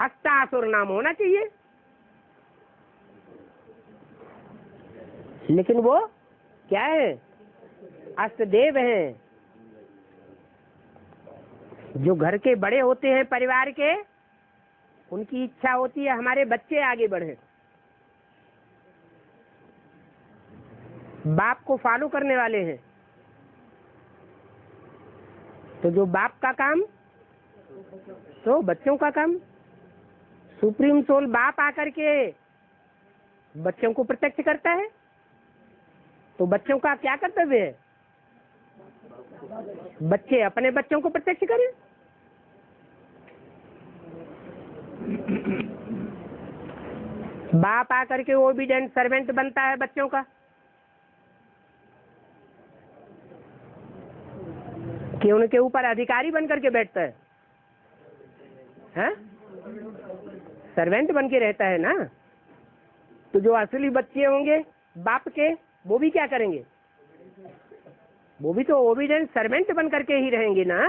अष्टासुर नाम होना चाहिए। लेकिन वो क्या है? अष्टदेव हैं। जो घर के बड़े होते हैं परिवार के, उनकी इच्छा होती है हमारे बच्चे आगे बढ़े, बाप को फॉलो करने वाले हैं। तो जो बाप का काम तो बच्चों का काम। सुप्रीम सोल बाप आकर के बच्चों को प्रत्यक्ष करता है, तो बच्चों का क्या कर्तव्य है? बच्चे अपने बच्चों को प्रत्यक्ष करें। बाप आकर के ओबीडिएंट सर्वेंट बनता है बच्चों का, कि उनके ऊपर अधिकारी बन करके बैठता है, हैं? सर्वेंट बन के रहता है ना। तो जो असली बच्चे होंगे बाप के, वो भी क्या करेंगे? वो भी तो ओबीडिएंट सर्वेंट बन करके ही रहेंगे ना।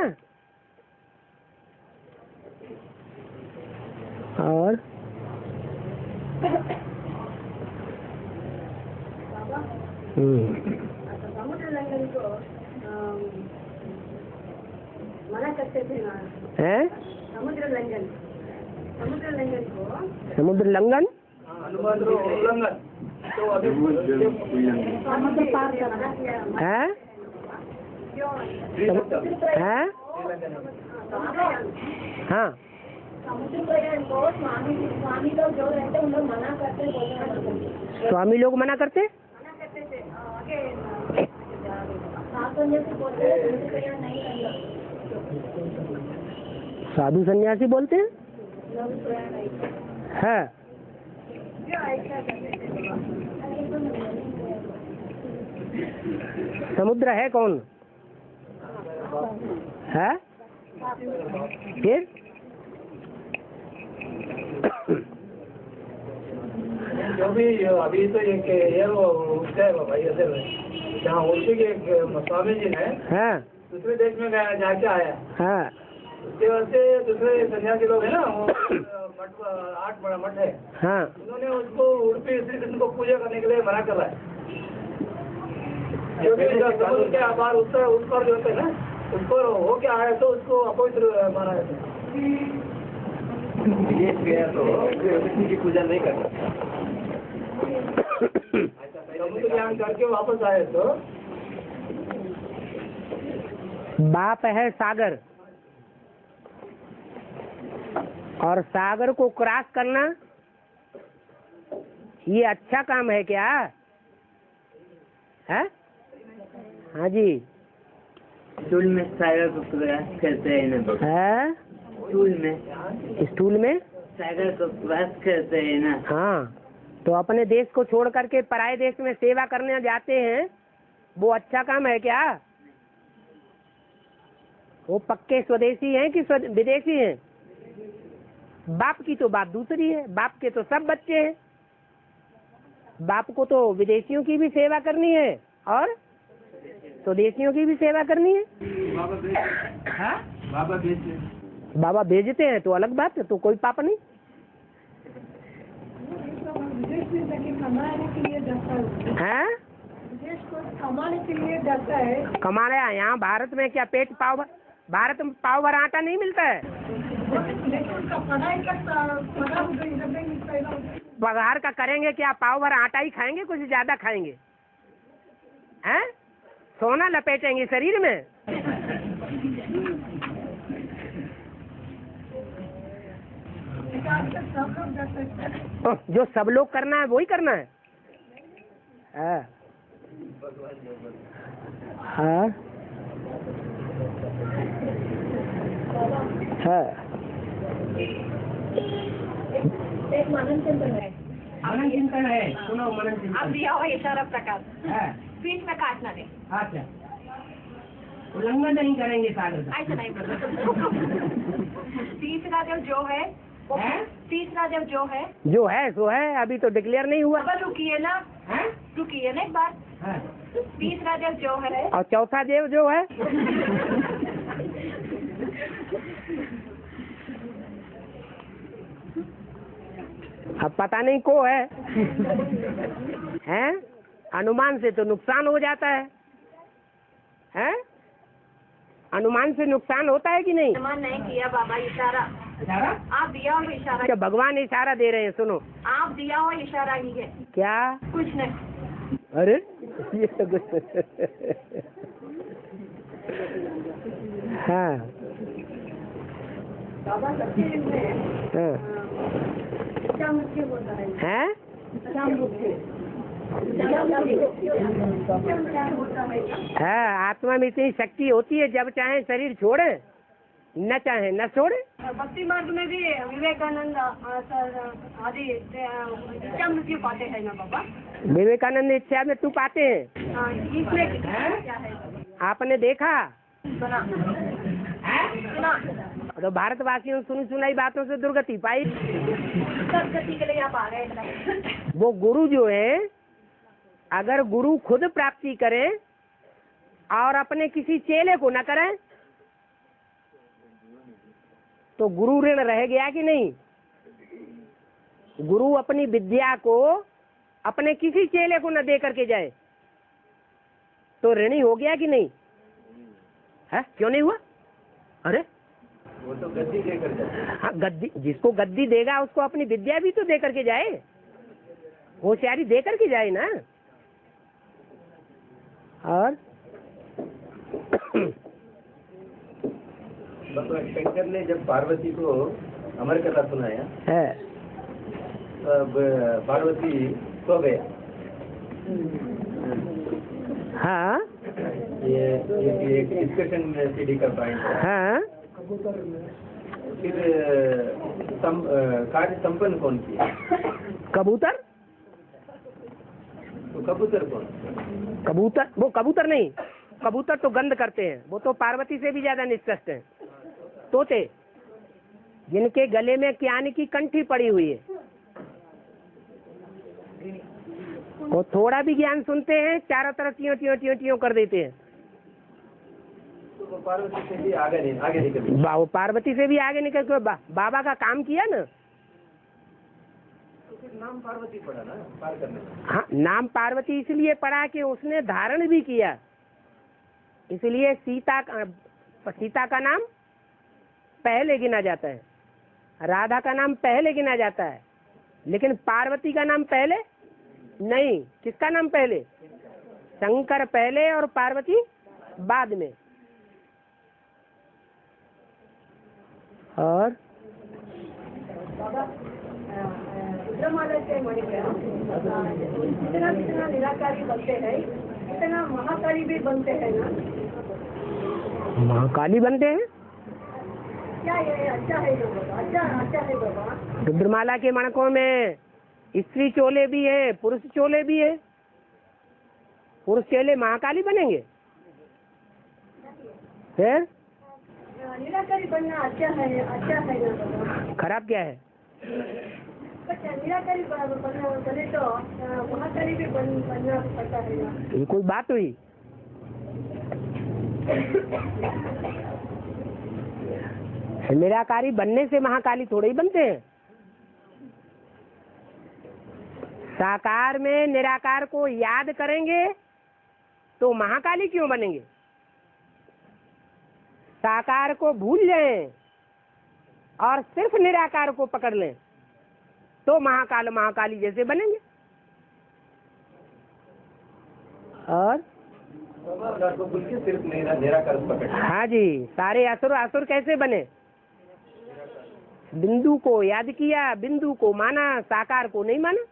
और समुद्र लंघन को मना करते थे ना। है समुद्र लंघन को समुद्र लंघन समुद्र पार करना है, है? हाँ, समुद्र प्रयाण को स्वामी लोग जो रहते हैं उन लोग मना करते बोलना। स्वामी लोग मना करते थे आगे साधु सन्यासी बोलते हैं समुद्र प्रयाण नहीं करना। साधु सन्यासी बोलते हैं है। समुद्र है कौन है? फिर जो भी अभी तो ये वो उसका है भाई, ऐसे जहाँ उसी के स्वामी जी ने दूसरे देश में गया, जाके आया। हाँ, उसके वजह से दूसरे सन्यासी लोग है ना, वो 8 बड़ा मठ है। हाँ, उन्होंने उसको उड़पी श्री कृष्ण को पूजा करने के लिए मना कर रहा है। जो भी समुद्र के आभार उस पर जो होते है ना, उसको हो क्या है तो उसको अपवित्र माना जाता है। विदेश गया तो कृष्ण की पूजा नहीं करता। समुद्र ज्ञान करके वापस आए तो बाप है सागर, और सागर को क्रॉस करना ये अच्छा काम है क्या है? हाँ जी, स्टूल में सागर को क्रॉस करते हैं ना। है स्टूल में सागर को क्रॉस करते हैं ना। हाँ, तो अपने देश को छोड़ करके पराये देश में सेवा करने जाते हैं, वो अच्छा काम है क्या? वो पक्के स्वदेशी हैं कि विदेशी हैं? बाप की तो बात दूसरी है। बाप के तो सब बच्चे हैं। बाप को तो विदेशियों की भी सेवा करनी है और स्वदेशियों की भी सेवा करनी है। बाबा भेजते हैं तो अलग बात है, तो कोई पाप नहीं। कमाने के लिए जाता है, हैं? देश को कमाने के लिए जाता है। कमाने यहाँ भारत में क्या पेट पाव, भारत में पाव भर आटा नहीं मिलता है। पगार का करेंगे क्या? पाव भर आटा ही खाएंगे, कुछ ज्यादा खाएंगे? हैं? सोना लपेटेंगे शरीर में? जो सब लोग करना है वही करना है। हाँ, हाँ, हाँ। एक मनन चिंतन है। मनन चिंतन है, सुनो मनन चिंतन। अब दिया हुआ इशारा प्रकाश है। बीच में काटना नहीं। अच्छा, उल्लंघन नहीं करेंगे सागर का। ऐसा नहीं बोलना। तीसरा देव जो है वो है? तीसरा देव जो है सो है, अभी तो डिक्लेयर नहीं हुआ। अब रुकिए ना, रुकिए ना एक बार। है। तीसरा देव जो है और चौथा देव जो है अब पता नहीं को है, हैं? अनुमान से तो नुकसान हो जाता है, हैं? अनुमान से नुकसान होता है कि नहीं? अनुमान नहीं किया बाबा, इशारा आप दिया हो इशारा। क्या भगवान इशारा दे रहे हैं? सुनो, आप दिया हो इशारा ही है, क्या? कुछ नहीं। अरे ये तो कुछ हाँ बाबा सबके में हाँ क्या मुझे होता है? हैं? हाँ, आत्मा में इतनी शक्ति होती है, जब चाहे शरीर छोड़े, न चाहे न छोड़े। भक्ति मार्ग में भी विवेकानंद आदि इच्छा मृत्यु पाते हैं ना बाबा? विवेकानंद इच्छा में तू पाते हैं। हाँ, इसमें क्या है? आपने देखा? सुना सुना। तो भारतवासियों सुनी सुनाई बातों से दुर्गति पाई। सदगति के लिए आप आ गए हैं। वो गुरु जो है, अगर गुरु खुद प्राप्ति करे और अपने किसी चेले को न करे, तो गुरु ऋण रह गया कि नहीं? गुरु अपनी विद्या को अपने किसी चेले को न दे करके जाए तो ऋणी हो गया कि नहीं? है, क्यों नहीं हुआ? अरे वो तो गद्दी देकर जाए। हाँ, गद्दी, जिसको गद्दी देगा उसको अपनी विद्या भी तो दे करके जाए, होशियारी दे करके जाए ना। और शंकर ने जब पार्वती को अमर कथा सुनाया है, तब पार्वती सो गया। हाँ ये एक डिस्कशन सीडी का पॉइंट है। हाँ, फिर कार्य संपन्न कौन किया? कबूतर। तो कबूतर कौन? कबूतर, वो कबूतर नहीं, कबूतर तो गंध करते हैं, वो तो पार्वती से भी ज्यादा निष्कष्ट हैं। तोते, जिनके गले में ज्ञान की कंठी पड़ी हुई है, वो थोड़ा भी ज्ञान सुनते हैं चारों तरफ टियों टियों टियों टियों कर देते हैं। तो वो पार्वती से भी आगे निकल गई। वो पार्वती से भी आगे निकल के बाबा का काम किया ना। तो फिर नाम पार्वती पड़ा ना पार करने में। हाँ, नाम पार्वती इसलिए पड़ा कि उसने धारण भी किया, इसलिए सीता का नाम पहले गिना जाता है, राधा का नाम पहले गिना जाता है, लेकिन पार्वती का नाम पहले नहीं। किसका नाम पहले? शंकर पहले और पार्वती बाद में। और रुद्रमाला के मणि में जितना जितना निराकारी बनते हैं, इतना महाकाली भी बनते हैं ना। महाकाली बनते हैं? क्या ये अच्छा है जो बाबा? अच्छा है बाबा। रुद्रमाला के मणकों में स्त्री चोले भी है, पुरुष चोले भी है। पुरुष चोले महाकाली बनेंगे? फिर निराकारी बनना अच्छा है ना बाबा। खराब क्या है? निराकारी बने तो महाकाली भी बनना पड़ता है ना। ये कोई बात हुई? निराकारी बनने से महाकाली थोड़े ही बनते हैं। साकार में निराकार को याद करेंगे तो महाकाली क्यों बनेंगे? साकार को भूल जाएं और सिर्फ निराकार को पकड़ लें तो महाकाली जैसे बनेंगे। और को भूल के सिर्फ निराकार पकड़। हाँ जी, सारे असुर कैसे बने? बिंदु को याद किया, बिंदु को माना, साकार को नहीं माना।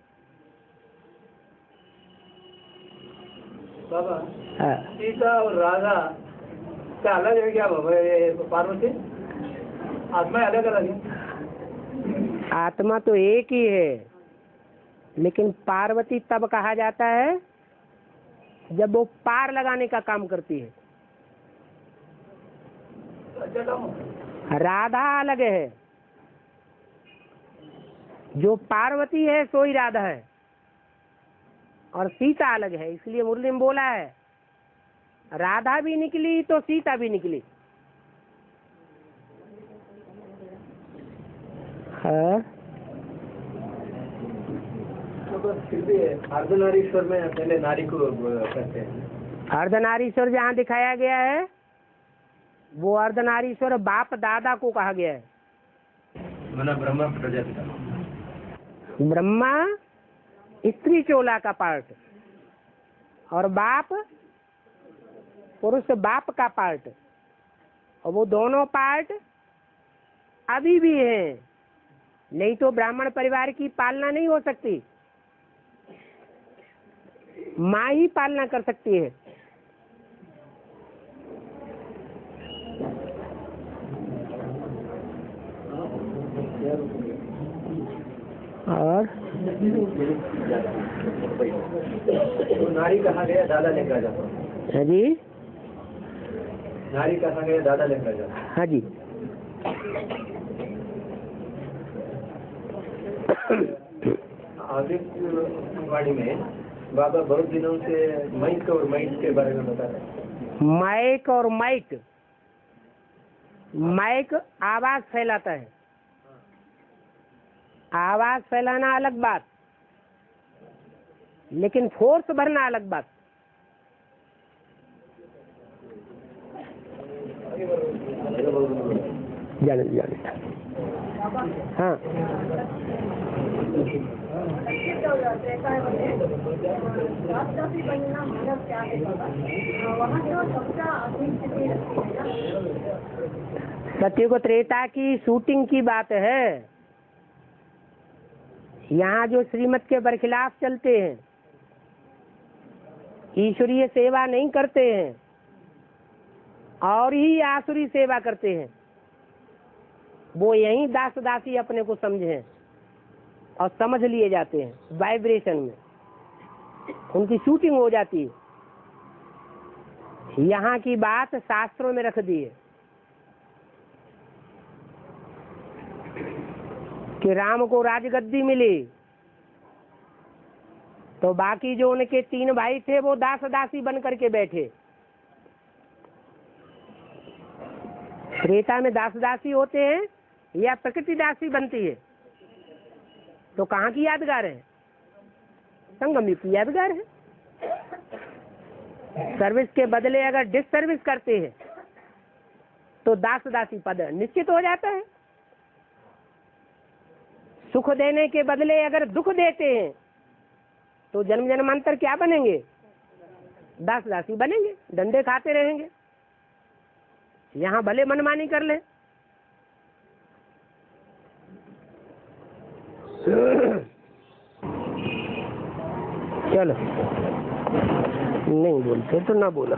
बाबा हाँ। सीता और राधा क्या अलग है क्या बाबा? ये पार्वती आत्मा अलग अलग है? आत्मा तो एक ही है, लेकिन पार्वती तब कहा जाता है जब वो पार लगाने का काम करती है। अच्छा काम। राधा अलग है, जो पार्वती है सो ही राधा है, और सीता अलग है। इसलिए मुरली में बोला है राधा भी निकली तो सीता भी निकली। हाँ। यहाँ पर फिर भी अर्धनारीश्वर में पहले नारी को करते हैं। अर्धनारीश्वर जहाँ दिखाया गया है वो अर्धनारीश्वर बाप दादा को कहा गया है। मना ब्रह्मा प्रजापिता, ब्रह्मा स्त्री चोला का पार्ट और बाप पुरुष बाप का पार्ट, और वो दोनों पार्ट अभी भी हैं, नहीं तो ब्राह्मण परिवार की पालना नहीं हो सकती। माँ ही पालना कर सकती है। और तो नारी कहा गया दादा लेकर जाता हाँ जी, नारी कहा गया दादा लेकर जाता। हाँ जी। आगे वाणी में बाबा बहुत दिनों से माइक और माइक के बारे में बता रहे हैं। माइक और माइक, माइक आवाज फैलाता है, आवाज फैलाना अलग बात, लेकिन फोर्स भरना अलग बात। जाने हाँ, सत्युग त्रेता की शूटिंग की बात है। यहाँ जो श्रीमत के बरखिलाफ चलते हैं, ईश्वरीय सेवा नहीं करते हैं और ही आसुरी सेवा करते हैं, वो यही दास दासी अपने को समझे और समझ लिए जाते हैं। वाइब्रेशन में उनकी शूटिंग हो जाती है। यहाँ की बात शास्त्रों में रख दी है कि राम को राजगद्दी मिली तो बाकी जो उनके 3 भाई थे वो दास दासी बन करके बैठे। त्रेता में दास दासी होते हैं या प्रकृति दासी बनती है? तो कहाँ की यादगार है? संगम युग की यादगार है। सर्विस के बदले अगर डिस सर्विस करते हैं तो दास दासी पद निश्चित हो जाता है। सुख देने के बदले अगर दुख देते हैं तो जन्म जन्मांतर क्या बनेंगे? दास दासी बनेंगे, डंडे खाते रहेंगे। यहाँ भले मनमानी कर ले। चलो, नहीं बोलते तो ना बोला।